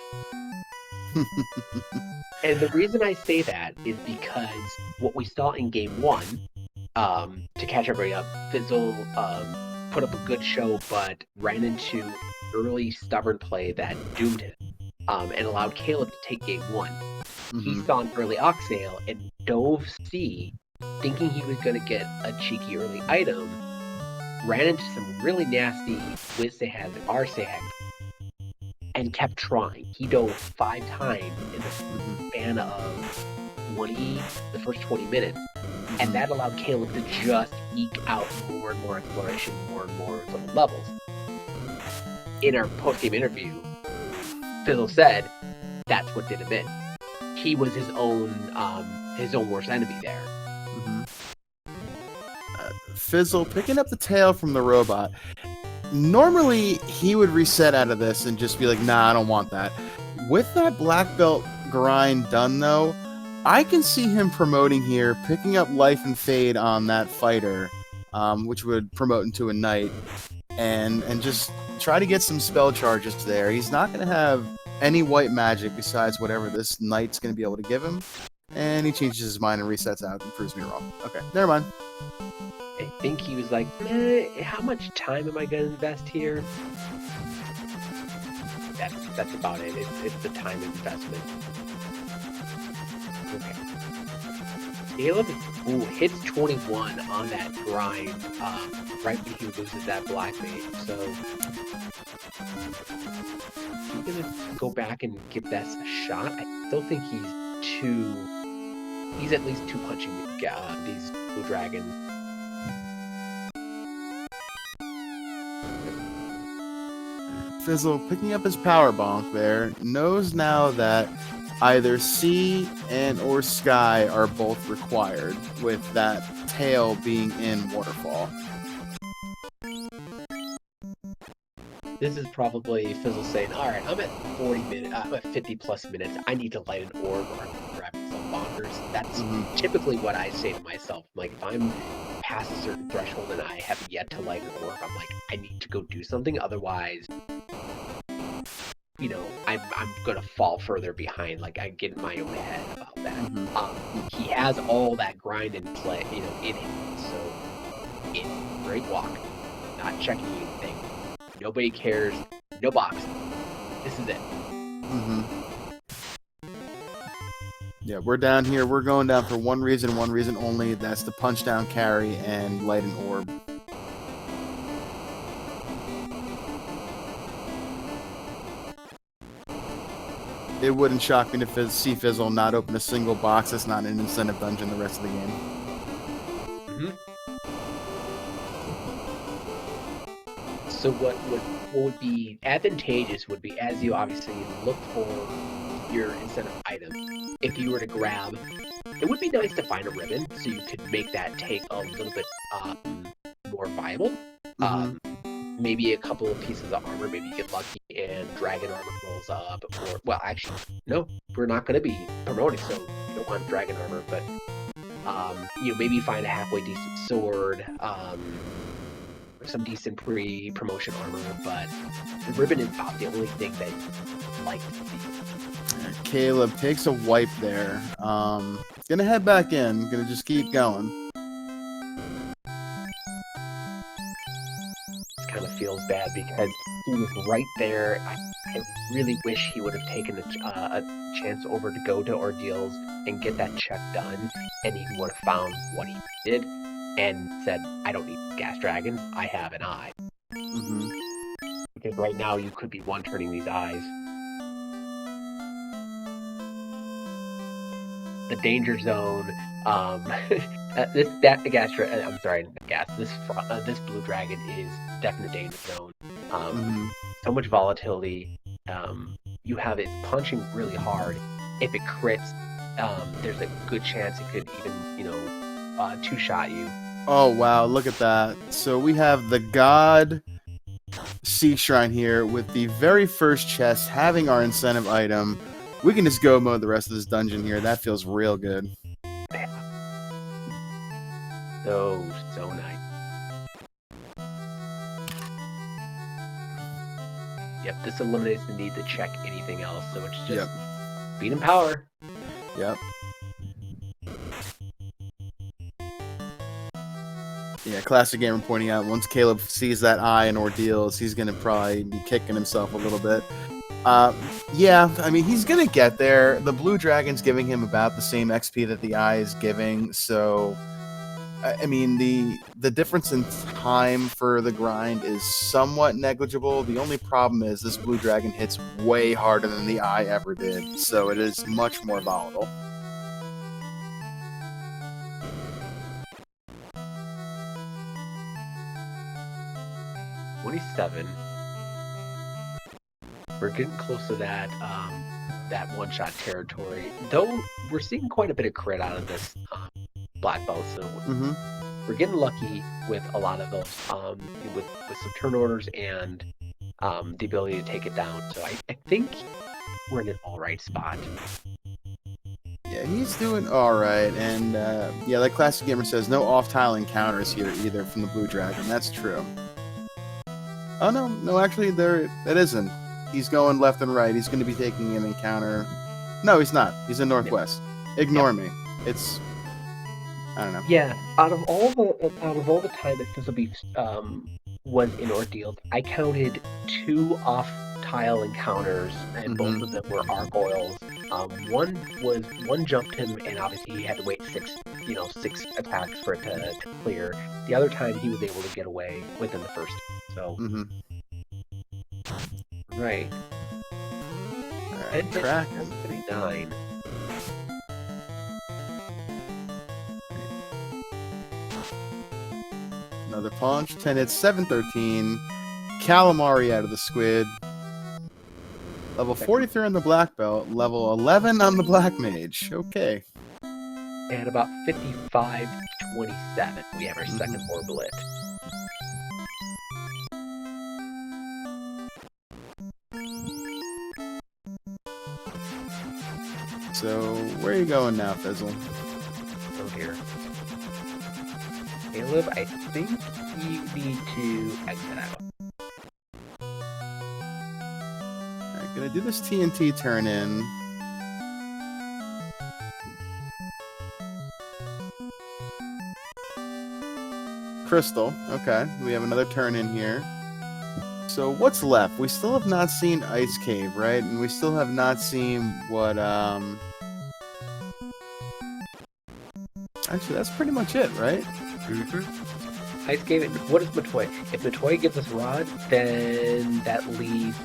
And the reason I say that is because what we saw in Game 1, to catch everybody up, Fizzle put up a good show, but ran into early stubborn play that doomed him, and allowed Caleb to take Game 1. He saw an early Oxale and dove C, thinking he was going to get a cheeky early item, ran into some really nasty Wiz-Sahag and R-Sahag, and kept trying. He dove 5 times in the span of the first 20 minutes, and that allowed Caleb to just eke out more and more exploration, more and more little levels. in our post-game interview, Fizzle said that's what did him in. He was his own worst enemy there. Mm-hmm. Fizzle picking up the tail from the robot. Normally, he would reset out of this and just be like, nah, I don't want that. With that black belt grind done, though, I can see him promoting here, picking up Life and Fade on that fighter, which would promote into a knight, and just try to get some spell charges there. He's not going to have any white magic besides whatever this knight's going to be able to give him, and he changes his mind and resets out and proves me wrong. Okay, never mind. I think he was like, how much time am I going to invest here? That's about it. It's the time investment. Okay. Caleb hits 21 on that grind right when he loses that black mage. So he's going to go back and give that a shot. I still think he's at least two punching these blue dragons. Fizzle, picking up his power bonk there, knows now that either sea and or sky are both required, with that tail being in waterfall. This is probably Fizzle saying, all right, I'm at 40 minutes, I'm at 50 plus minutes. I need to light an orb or I'm grabbing some bonkers. That's typically what I say to myself. Like, if I'm past a certain threshold and I have yet to light an orb, I'm like, I need to go do something. Otherwise, you know, I'm gonna fall further behind. Like, I get in my own head about that. He has all that grind in play, you know, in him. So, great walk, not checking anything. Nobody cares. No box. This is it. Yeah, we're down here. We're going down for one reason only. That's to punch down carry and light an orb. It wouldn't shock me to see Fizzle not open a single box that's not an incentive dungeon the rest of the game. So what would be advantageous would be, as you obviously look for your incentive item, if you were to grab, it would be nice to find a ribbon so you could make that take a little bit more viable. Maybe a couple of pieces of armor, maybe you get lucky and dragon armor rolls up, or, well, actually, no, we're not going to be promoting, so you don't want dragon armor, but, you know, maybe find a halfway decent sword, some decent pre-promotion armor, but the ribbon is about the only thing that you like to see. Caleb takes a wipe there. Gonna head back in, gonna just keep going. Kind of feels bad because he was right there. I really wish he would have taken a chance over to go to Ordeals and get that check done, and he would have found what he did and said, I don't need gas dragons, I have an eye. Because right now you could be one-turning these eyes. The danger zone, this blue dragon is definite danger zone. So much volatility. You have it punching really hard. If it crits, there's a good chance it could even, you know, two-shot you. Oh wow, look at that. So we have the God Sea Shrine here with the very first chest having our incentive item. We can just go mode the rest of this dungeon here. That feels real good. So nice. Yep, this eliminates the need to check anything else, so it's just speed and power. Yep. Yeah, Classic Gamer pointing out, once Caleb sees that eye in Ordeals, he's going to probably be kicking himself a little bit. Yeah, I mean, he's going to get there. The Blue Dragon's giving him about the same XP that the eye is giving, so... I mean, the difference in time for the grind is somewhat negligible. The only problem is this Blue Dragon hits way harder than the eye ever did, so it is much more volatile. We're getting close to that that one-shot territory. Though we're seeing quite a bit of crit out of this black belt, so we're getting lucky with a lot of those with some turn orders and the ability to take it down. So I think we're in an all right spot. Yeah, he's doing all right, and yeah, like Classic Gamer says, no off-tile encounters here either from the Blue Dragon. That's true. Oh no, actually, that isn't. He's going left and right. He's going to be taking an encounter. No, he's not. He's in Northwest. Ignore me. It's, I don't know. Yeah, out of all the time that Fizzlebeef was in Ordeal, I counted 2 off-tile encounters, and both of them were gargoyles. One jumped him, and obviously he had to wait 6 attacks for it to clear. The other time he was able to get away within the first. So, right. All right, track 79. Another punch. 10 hits, 713. Calamari out of the squid. Level 43 on the black belt. Level 11 on the black mage. Okay. And about 55-27, we have our second Orbilit. So, where are you going now, Fizzle? Oh here. Caleb, I think you need to exit out. Alright, gonna do this TNT turn in. Crystal. Okay, we have another turn in here. So what's left? We still have not seen Ice Cave, right? And we still have not seen what, Actually, that's pretty much it, right? Ice Cave, what is Matoy? If Matoy gives us Rod, then that leaves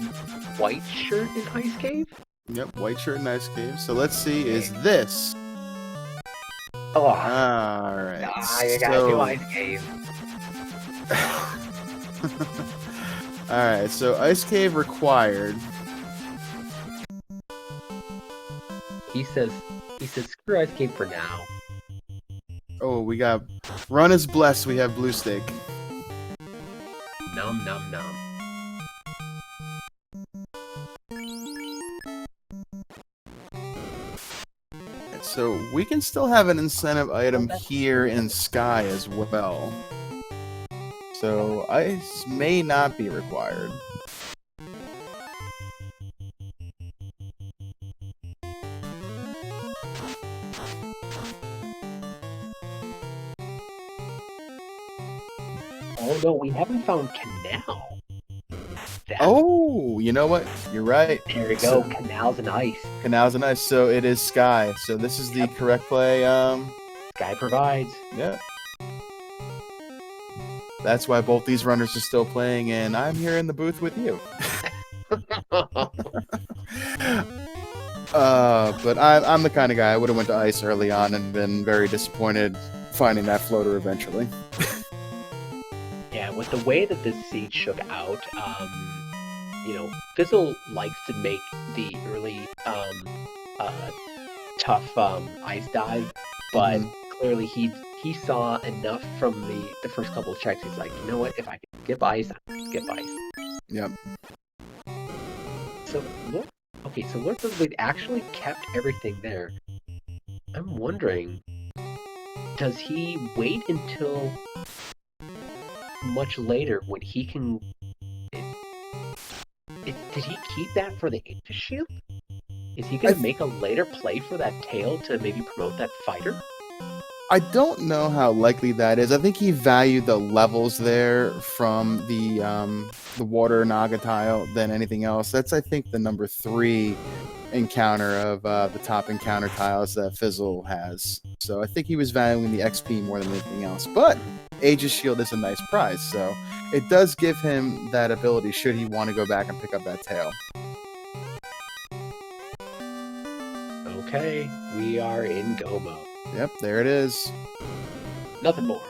White Shirt in Ice Cave? Yep, White Shirt and Ice Cave. So let's see, is this... Oh. Alright. You gotta do Ice Cave. Alright, so Ice Cave required. He says screw Ice Cave for now. Oh, we got Run is Blessed, we have Blue Steak. Num num num. So we can still have an incentive item here in Sky as well. So Ice may not be required. Oh no, we haven't found Canal. Oh, you know what? You're right. There we go. Canals and Ice. Canals and Ice. So it is Sky. So this is the correct play. Sky provides. Yeah. That's why both these runners are still playing, and I'm here in the booth with you. But I'm the kind of guy I would have went to Ice early on and been very disappointed finding that floater eventually. Yeah, with the way that this seed shook out, Fizzle likes to make the early tough ice dive, but clearly he saw enough from the first couple of checks. He's like, you know what? If I can skip ice, I'll skip ice. Yep. So LordFizzlebeef actually kept everything there. I'm wondering, does he wait until much later when he can... Did he keep that for the Aegis Shield? Is he going to make a later play for that tail to maybe promote that fighter? I don't know how likely that is. I think he valued the levels there from the water Naga tile than anything else. That's, I think, the number 3 encounter of the top encounter tiles that Fizzle has. So I think he was valuing the XP more than anything else. But Aegis Shield is a nice prize, so it does give him that ability should he want to go back and pick up that tail. Okay, we are in go mode. Yep, there it is. Nothing more.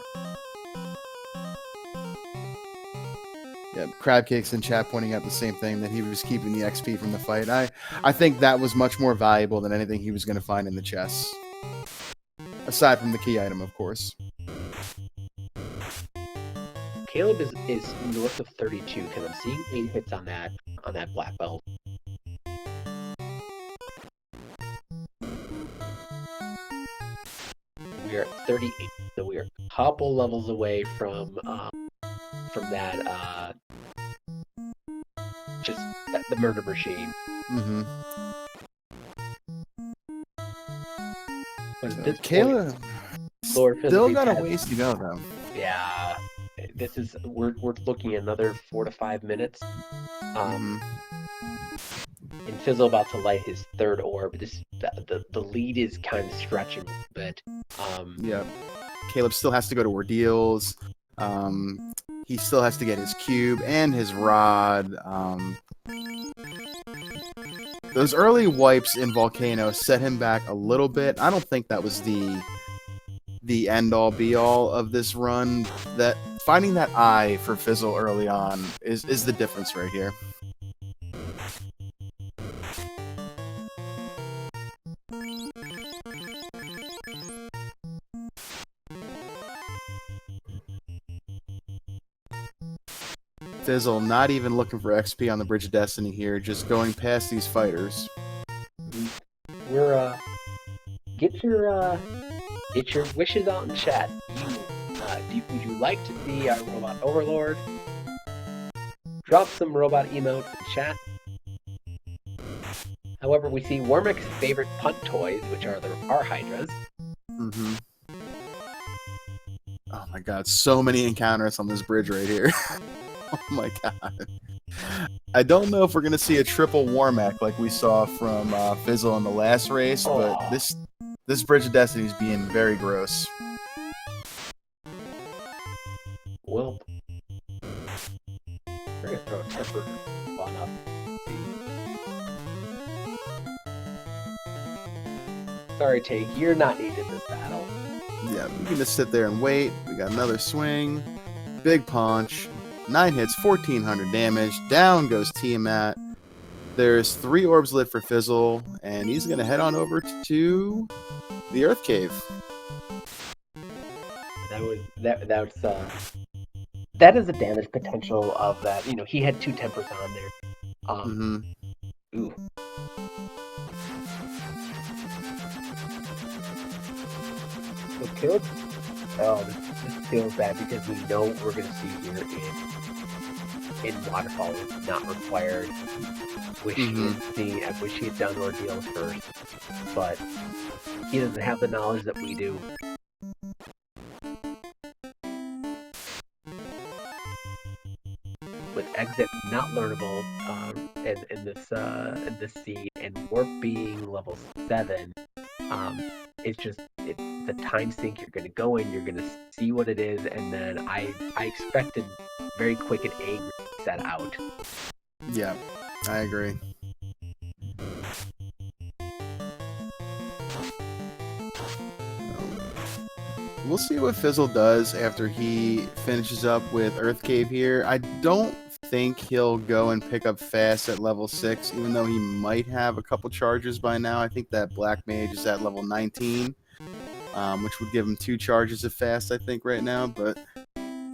Yeah, Crab Cakes in chat pointing out the same thing, that he was keeping the XP from the fight. I think that was much more valuable than anything he was going to find in the chests. Aside from the key item, of course. Caleb is north of 32 because I'm seeing 8 hits on that black belt. We are at 38, so we are a couple levels away from that the murder machine. Mm-hmm. But at this Caleb point, still got a ways to go, though. Yeah, we're looking at another 4 to 5 minutes. And Fizzle about to light his third orb. The lead is kind of stretching a bit. Yeah, Caleb still has to go to ordeals. He still has to get his cube and his rod. Those early wipes in Volcano set him back a little bit. I don't think that was the end-all be-all of this run. That finding that eye for Fizzle early on is the difference right here. Fizzle not even looking for XP on the Bridge of Destiny here, just going past these fighters. We're get your wishes out in chat. Would you like to see our robot overlord? Drop some robot emotes in chat. However, we see Wormick's favorite punt toys, which are our Hydras. Mm-hmm. Oh my god, so many encounters on this bridge right here. Oh my god. I don't know if we're going to see a triple Warmack like we saw from Fizzle in the last race, but this Bridge of Destiny is being very gross. Well, we're going to throw a temper on up. Sorry, Take, you're not needed in this battle. Yeah, we can just sit there and wait. We got another swing. Big punch. 9 hits, 1400 damage. Down goes Tiamat. There's 3 orbs lit for Fizzle, and he's going to head on over to the Earth Cave. That is a damage potential of that. You know, he had 2 tempers on there. Ooh. So Caleb, this feels bad because we know what we're going to see here in Waterfall is not required. Wish he had done ordeals first, but he doesn't have the knowledge that we do. With exit not learnable in this seed, and warp being level 7, it's the time sink. You're going to go in, you're going to see what it is, and then I expected very quick and angry set out. Yeah, I agree. We'll see what Fizzle does after he finishes up with Earth Cave here. I don't think he'll go and pick up Fast at level 6, even though he might have a couple charges by now. I think that Black Mage is at level 19, which would give him 2 charges of Fast, I think, right now. But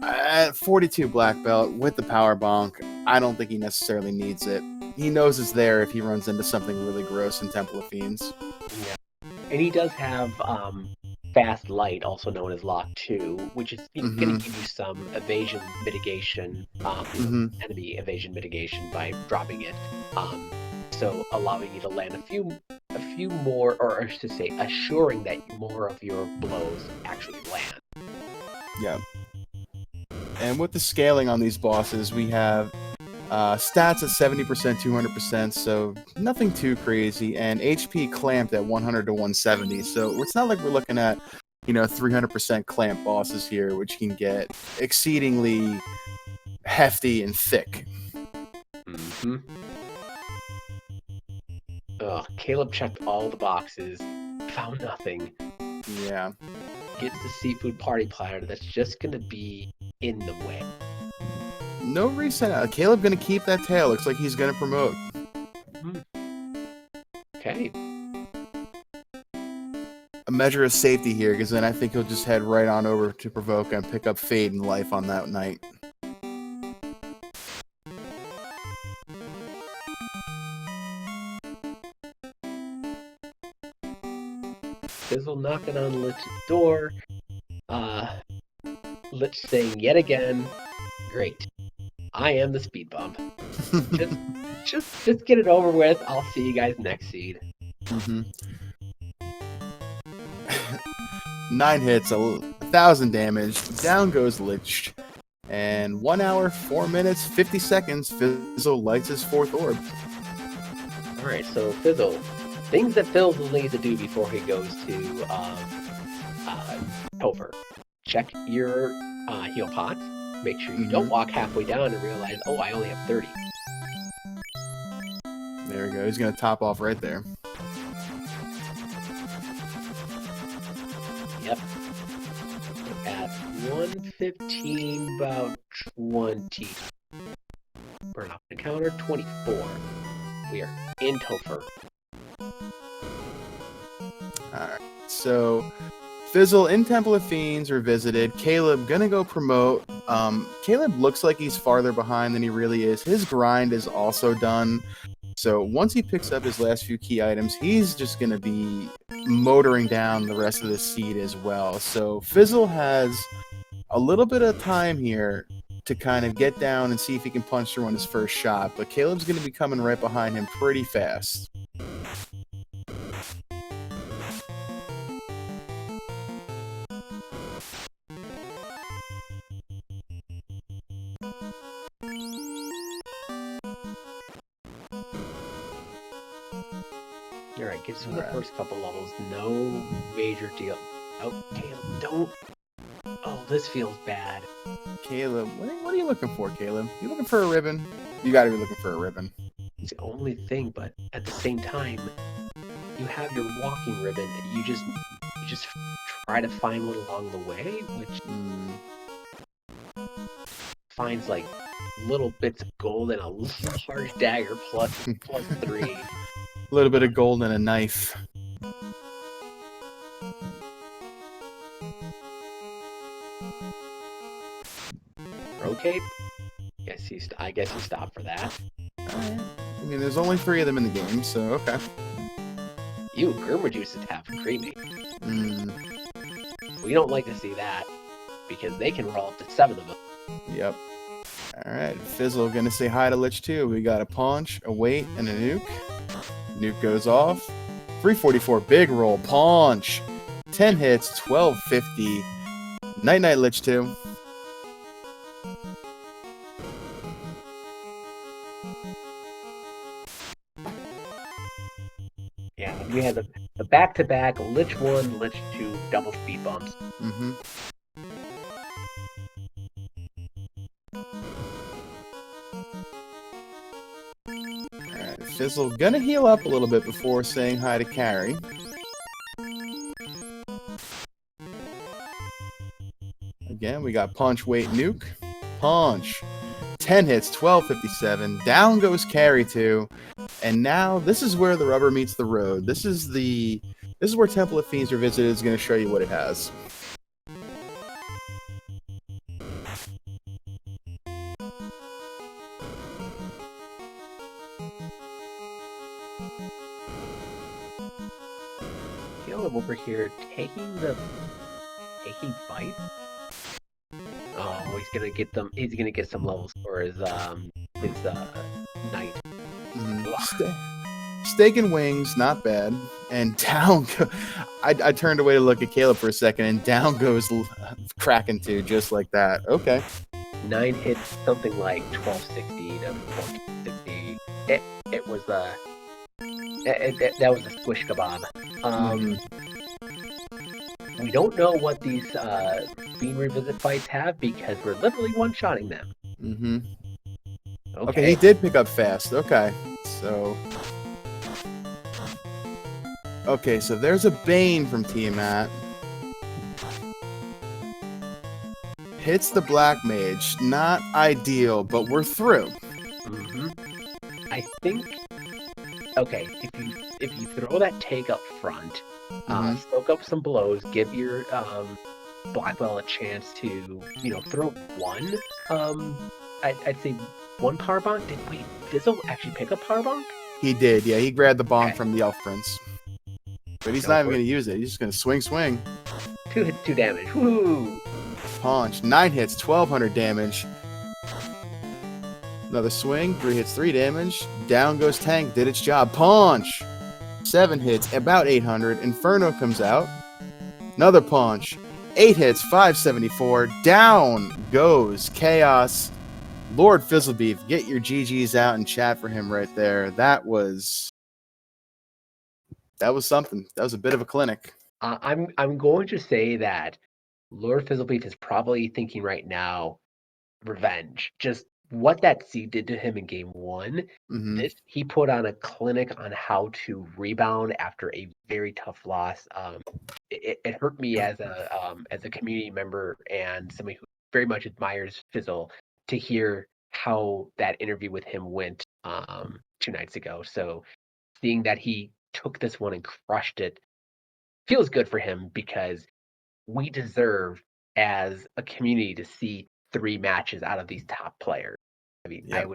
at 42 Black Belt with the Power Bonk, I don't think he necessarily needs it. He knows it's there if he runs into something really gross in Temple of Fiends. Yeah. And he does have Fast Light, also known as Lock 2, which is going to give you some evasion mitigation, enemy evasion mitigation by dropping it. So allowing you to land a few more, or I should say, assuring that more of your blows actually land. Yeah. And with the scaling on these bosses, we have stats at 70%, 200%, so nothing too crazy, and HP clamped at 100 to 170. So it's not like we're looking at, 300% clamp bosses here, which can get exceedingly hefty and thick. Caleb checked all the boxes, found nothing. Yeah. Gets the seafood party platter that's just going to be in the way. No reset. Caleb gonna keep that tail. Looks like he's gonna promote. Okay. A measure of safety here, because then I think he'll just head right on over to provoke and pick up Fade and Life on that night. Fizzle knocking on Lich's door. Lich saying yet again, great. I am the speed bump. just get it over with. I'll see you guys next seed. 9 hits, 1,000 damage. Down goes Lich. And 1 hour, 4 minutes, 50 seconds, Fizzle lights his 4th orb. Alright, so Fizzle. Things that Fizzle needs to do before he goes to Topher. Check your heal pots. Make sure you don't walk halfway down and realize, oh, I only have 30. There we go. He's going to top off right there. Yep. At 115, about 20. Burn off the counter, 24. We are in Topher. Alright, so Fizzle in Temple of Fiends are visited. Caleb gonna go promote. Caleb looks like he's farther behind than he really is. His grind is also done. So once he picks up his last few key items, he's just gonna be motoring down the rest of the seed as well. So Fizzle has a little bit of time here to kind of get down and see if he can punch through on his first shot, but Caleb's gonna be coming right behind him pretty fast. Alright, gets through the first couple levels. No major deal. Oh, Caleb, don't. Oh, this feels bad. Caleb, what are you looking for, Caleb? You looking for a ribbon? You gotta be looking for a ribbon. It's the only thing, but at the same time, you have your walking ribbon, and you just try to find one along the way, which finds like little bits of gold and a large dagger plus 3. A little bit of gold and a knife. Okay. I guess you stopped for that. I mean, there's only 3 of them in the game, so okay. You, Germa Juices have creamy. We don't like to see that, because they can roll up to 7 of them. Yep. Alright, Fizzle gonna say hi to Lich too. We got a Paunch, a Wait, and a Nuke. Nuke goes off. 344, big roll, Paunch. 10 hits, 1250. Night-night, Lich 2. Yeah, we had the back-to-back Lich 1, Lich 2 double speed bumps. Alright, Fizzle gonna heal up a little bit before saying hi to Carrie. Again, we got Punch, Wait, Nuke. Punch. 10 hits, 1257. Down goes Carrie 2. And now, this is where the rubber meets the road. This is where Temple of Fiends Revisited is going to show you what it has. Caleb over here taking bites. Oh, he's gonna get them. He's gonna get some levels for his knight. Steak and wings, not bad. And down, I turned away to look at Caleb for a second, and down goes Kraken 2, just like that. Okay. 9 hits, something like 1260 to 1460. It was that was a squish kebab. We don't know what these Fiend Revisit fights have because we're literally one-shotting them. Okay, he did pick up fast. Okay, so there's a Bane from Tiamat. hits the Black Mage. Not ideal, but we're through. Mm-hmm. I think. Okay, if you throw that take up front, soak up some blows, give your Blackwell a chance to throw one. I'd say one power bonk. Wait, Fizzle actually pick up power bonk? He did, yeah. He grabbed the bonk Okay. from the Elf Prince. But he's Go not even for going it. to use it. He's just going to swing. 2 hits, 2 damage. Woo! Punch. 9 hits, 1,200 damage. Another swing. 3 hits, 3 damage. Down goes Tank. Did its job. Punch. 7 hits, about 800. Inferno comes out. Another punch. 8 hits, 574. Down goes Chaos. Lord Fizzlebeef, get your GGs out and chat for him right there. That was something. That was a bit of a clinic. I'm going to say that Lord Fizzlebeef is probably thinking right now, revenge. Just what that seed did to him in game 1. Mm-hmm. He put on a clinic on how to rebound after a very tough loss. It hurt me as a community member and somebody who very much admires Fizzle to hear how that interview with him went 2 nights ago. So seeing that he took this one and crushed it feels good for him, because we deserve as a community to see 3 matches out of these top players. I mean, Yep.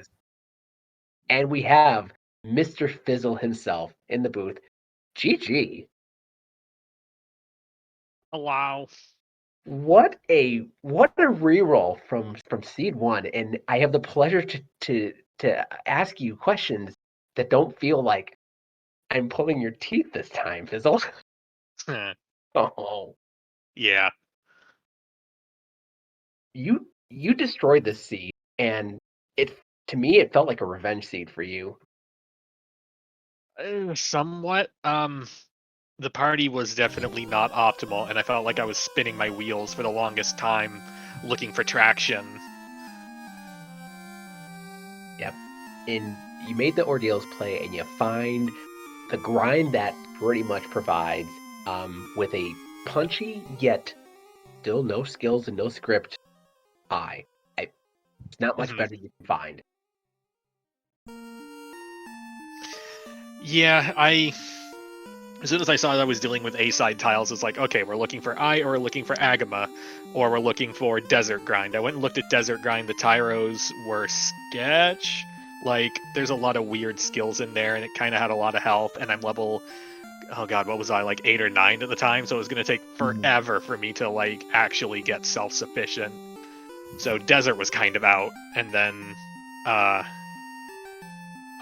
and we have Mr. Fizzle himself in the booth. GG. Oh, wow. What a reroll from Seed 1, and I have the pleasure to ask you questions that don't feel like I'm pulling your teeth this time, Fizzle. Oh, Yeah. you destroyed this seed, and to me it felt like a revenge seed for you. Somewhat. The party was definitely not optimal, and I felt like I was spinning my wheels for the longest time looking for traction. Yep. And you made the ordeals play, and you find the grind that pretty much provides with a punchy yet still no skills and no script eye. It's not much better you can find. Yeah, as soon as I saw that I was dealing with A-side tiles, it's like, okay, we're looking for Eye, or we're looking for Agama, or we're looking for Desert Grind. I went and looked at Desert Grind. The Tyros were sketch. Like, there's a lot of weird skills in there, and it kind of had a lot of health, and I'm level, oh god, what was I, like 8 or 9 at the time, so it was going to take forever for me to, like, actually get self-sufficient. So Desert was kind of out, and then,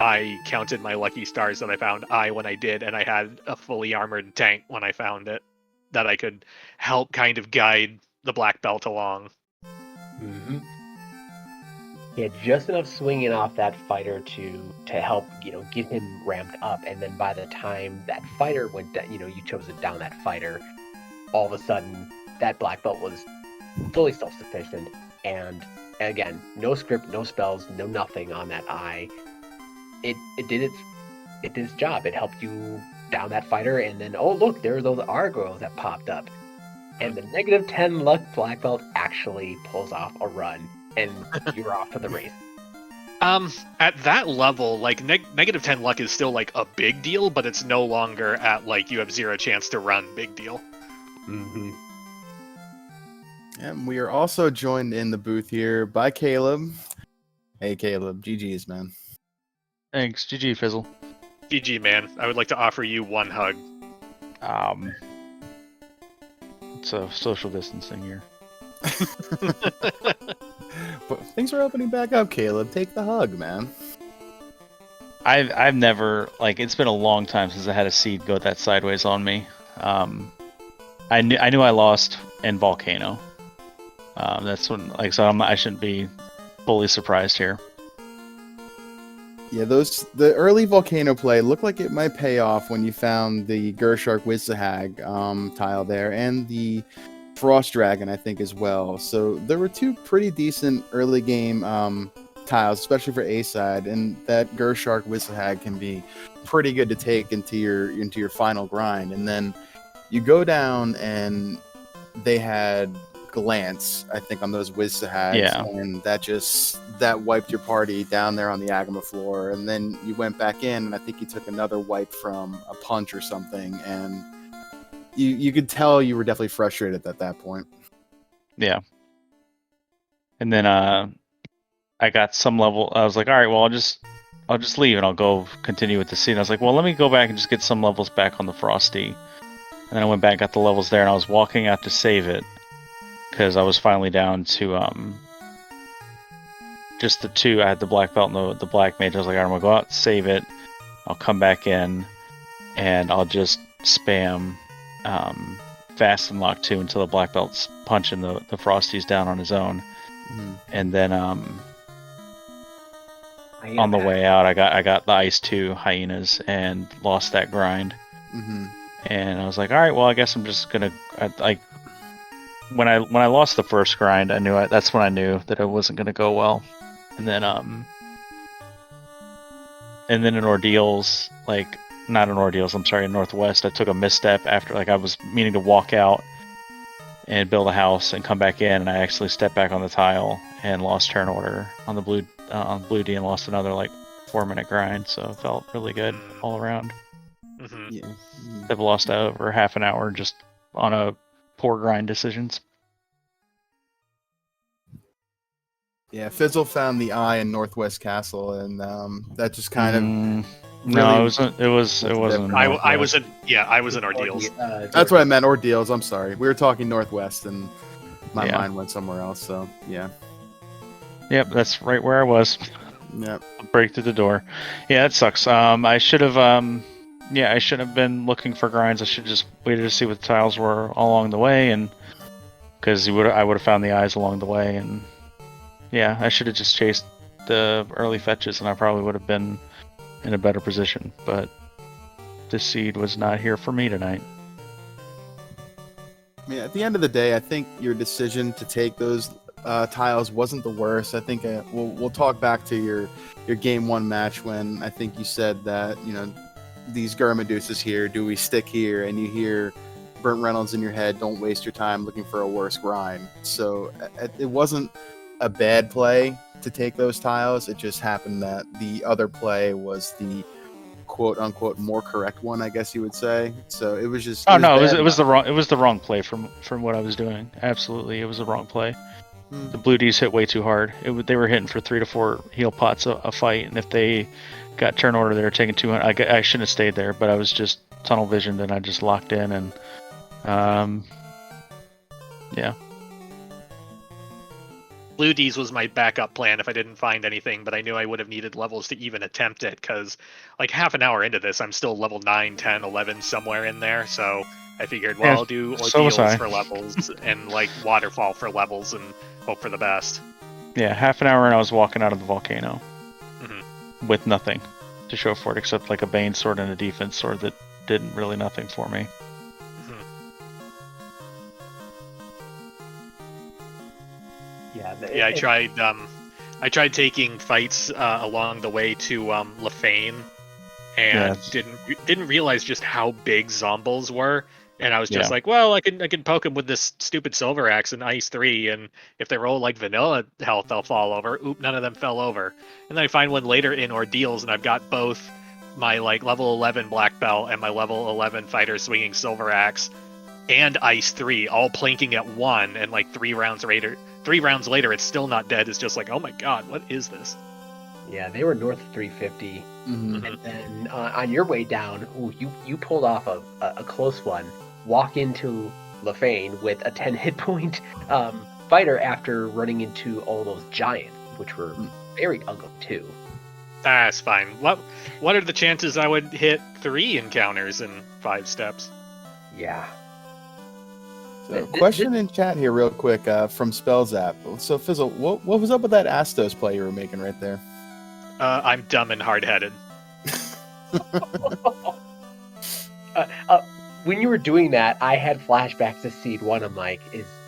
I counted my lucky stars that I found Eye when I did, and I had a fully armored tank when I found it, that I could help kind of guide the black belt along. Mm-hmm. He had just enough swinging off that fighter to help, get him ramped up, and then by the time that fighter went down, you chose it down that fighter, all of a sudden that black belt was fully self-sufficient, and again, no script, no spells, no nothing on that Eye. It did its job. It helped you down that fighter, and then, oh look, there are those Argos that popped up. And the -10 luck black belt actually pulls off a run, and you're off to the race. At that level, like, -10 luck is still, like, a big deal, but it's no longer at, like, you have 0 chance to run big deal. Mm-hmm. And we are also joined in the booth here by Caleb. Hey, Caleb. GG's, man. Thanks, GG Fizzle. GG, man. I would like to offer you one hug. It's a social distancing here. But things are opening back up, Caleb. Take the hug, man. I've never, like, it's been a long time since I had a seed go that sideways on me. I knew I lost in Volcano. That's when, like, so I shouldn't be fully surprised here. Yeah, the early Volcano play looked like it might pay off when you found the Gershark Wizahag tile there, and the Frost Dragon, I think, as well. So there were 2 pretty decent early game tiles, especially for A side, and that Gershark Wizahag can be pretty good to take into your final grind. And then you go down, and they had glance, I think, on those Wizzahags, Yeah. and that wiped your party down there on the Agama floor, and then you went back in, and I think you took another wipe from a punch or something, and you could tell you were definitely frustrated at that point. Yeah. And then I got some level. I was like, all right, well, I'll just leave and I'll go continue with the scene. I was like, well, let me go back and just get some levels back on the Frosty. And then I went back, got the levels there, and I was walking out to save it because I was finally down to just the two. I had the black belt and the black mage. I was like, all right, I'm gonna go out, save it. I'll come back in, and I'll just spam fast and lock 2 until the black belt's punching the Frosties down on his own. Mm-hmm. And then on the way out, I got the Ice 2 hyenas and lost that grind. Mm-hmm. And I was like, all right, well, I guess I'm just gonna when I lost the first grind, that's when I knew that it wasn't gonna go well. And then in Ordeals, not in Ordeals, I'm sorry, in Northwest, I took a misstep after I was meaning to walk out and build a house and come back in, and I actually stepped back on the tile and lost turn order on the blue D and lost another 4-minute grind. So it felt really good all around. Mm-hmm. Yeah. I've lost over half an hour just on a poor grind decisions. Yeah, Fizzle found the eye in Northwest Castle, and that just kind of no, it wasn't. I was in Ordeals. That's what I meant, Ordeals. I'm sorry, we were talking Northwest, and my Yeah. mind went somewhere else. So yeah. Yep, that's right where I was. Yep. Break through the door. Yeah, that sucks. I should have. I shouldn't have been looking for grinds. I should just waited to see what the tiles were all along the way, and because I would have found the eyes along the way, and yeah, I should have just chased the early fetches, and I probably would have been in a better position. But this seed was not here for me tonight. I mean, at the end of the day, I think your decision to take those tiles wasn't the worst. I think we'll talk back to your game 1 match when I think you said that these Garmadeuses here, do we stick here? And you hear Burnt Reynolds in your head, don't waste your time looking for a worse grind. So it wasn't a bad play to take those tiles. It just happened that the other play was the quote unquote more correct one, I guess you would say. So it was just. It was the wrong play from what I was doing. Absolutely, it was the wrong play. The Blue D's hit way too hard. They were hitting for 3 to 4 heal pots a fight, and if they got turn order, they were taking 200. I shouldn't have stayed there, but I was just tunnel visioned, and I just locked in, and yeah. Blue D's was my backup plan if I didn't find anything, but I knew I would have needed levels to even attempt it, because half an hour into this, I'm still level 9, 10, 11, somewhere in there, so I figured, well, I'll do Ordeals for levels and Waterfall for levels and hope for the best. Yeah, half an hour and I was walking out of the volcano with nothing to show for it except a Bane sword and a defense sword that did really nothing for me. Yeah, I tried taking fights along the way to Lefane, and didn't realize just how big Zombles were. And I was just well, I can poke them with this stupid Silver Axe and Ice 3, and if they roll vanilla health, they'll fall over. Oop, none of them fell over. And then I find one later in Ordeals, and I've got both my level 11 Black Belt and my level 11 Fighter swinging Silver Axe and Ice 3 all planking at 1, and 3 rounds later, it's still not dead. It's just oh my god, what is this? Yeah, they were north of 350, and then on your way down, you pulled off a close one. Walk into Lefane with a 10 hit point fighter after running into all those giants, which were very ugly too. That's fine. What are the chances I would hit 3 encounters in 5 steps? Yeah. So, question in chat here, real quick, from Spellzap. So, Fizzle, what was up with that Astos play you were making right there? I'm dumb and hard-headed. When you were doing that, I had flashbacks to Seed 1. I'm like,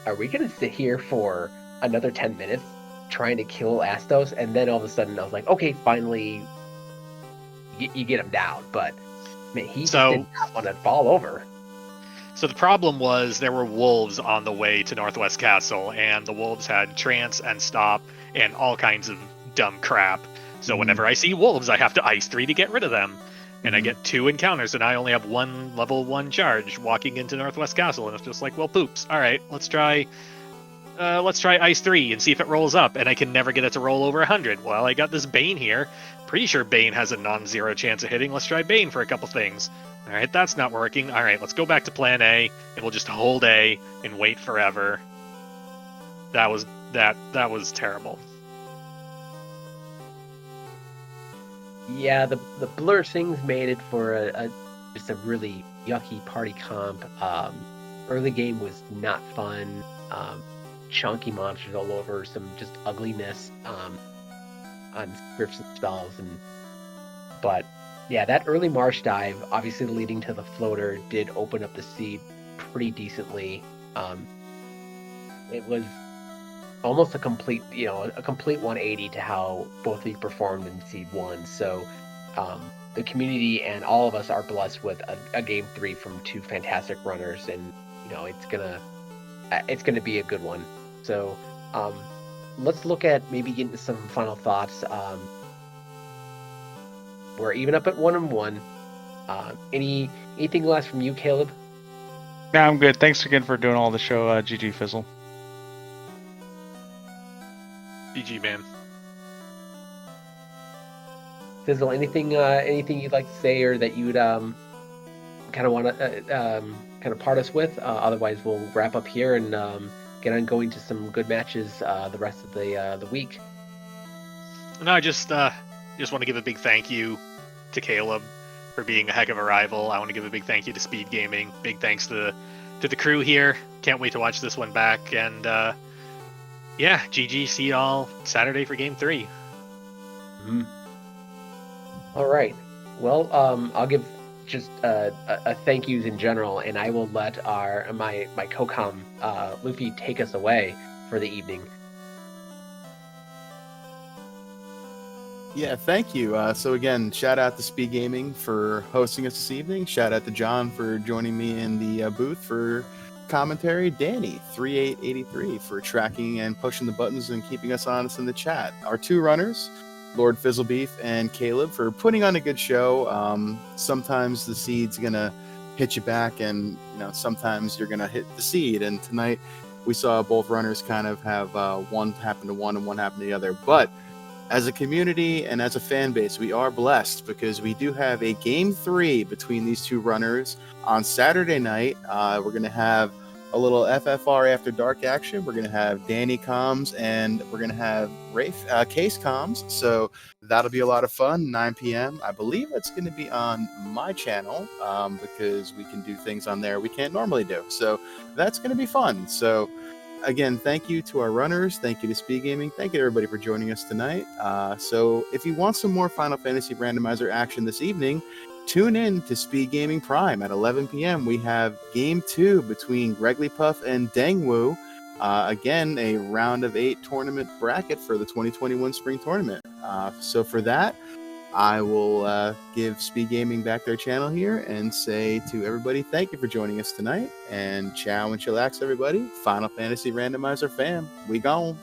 are we going to sit here for another 10 minutes trying to kill Astos? And then all of a sudden I was like, okay, finally you get him down. But man, he just did not want to fall over. So the problem was there were wolves on the way to Northwest Castle, and the wolves had trance and stop and all kinds of dumb crap. So whenever I see wolves, I have to ice 3 to get rid of them. And I get 2 encounters, and I only have 1 level 1 charge walking into Northwest Castle, and it's just like, well, poops. All right, let's try ice 3 and see if it rolls up, and I can never get it to roll over 100. Well, I got this Bane here. Pretty sure Bane has a non-zero chance of hitting. Let's try Bane for a couple things. All right, that's not working. All right, let's go back to plan A, and we'll just hold A and wait forever. That was terrible. Yeah, the blur things made it for just a really yucky party comp. Early game was not fun. Chunky monsters all over, some just ugliness on scripts and spells, but yeah, that early marsh dive, obviously leading to the floater, did open up the seed pretty decently. It was almost a complete 180 to how both of you performed in Seed 1. So the community and all of us are blessed with a Game 3 from 2 fantastic runners, and it's gonna be a good one. So let's look at maybe getting some final thoughts. We're even up at 1-1. Anything last from you, Caleb? Yeah, I'm good. Thanks again for doing all the show, GG Fizzle. GG, man. Fizzle, anything you'd like to say, or that you'd kind of want to kind of part us with? Otherwise, we'll wrap up here and get on going to some good matches the rest of the week. No, I just want to give a big thank you to Caleb for being a heck of a rival. I want to give a big thank you to SpeedGaming. Big thanks to the crew here. Can't wait to watch this one back. And yeah, GG. See y'all Saturday for Game 3. Mm-hmm. All right. Well, I'll give just a thank yous in general, and I will let my co-com Luffy take us away for the evening. Yeah, thank you. So again, shout out to SpeedGaming for hosting us this evening. Shout out to John for joining me in the booth for commentary. Danny, 3883 for tracking and pushing the buttons and keeping us honest in the chat. Our 2 runners, LordFizzlebeef and Caleb, for putting on a good show. Sometimes the seed's gonna hit you back, and sometimes you're gonna hit the seed. And tonight we saw both runners kind of have one happen to one and one happen to the other. But as a community and as a fan base, we are blessed because we do have a Game 3 between these 2 runners on Saturday night. We're going to have a little FFR After Dark action. We're going to have Danny comms, and we're going to have Rafe Case comms. So that'll be a lot of fun, 9 p.m. I believe that's going to be on my channel because we can do things on there we can't normally do. So that's going to be fun. So again, thank you to our runners. Thank you to SpeedGaming. Thank you to everybody for joining us tonight. So if you want some more Final Fantasy Randomizer action this evening, tune in to SpeedGaming Prime at 11 p.m. We have Game 2 between Gregglypuff and Dangwoo. Again, a round of 8 tournament bracket for the 2021 Spring Tournament. So for that, I will give SpeedGaming back their channel here and say to everybody, thank you for joining us tonight. And ciao and chillax, everybody. Final Fantasy Randomizer fam, we gone.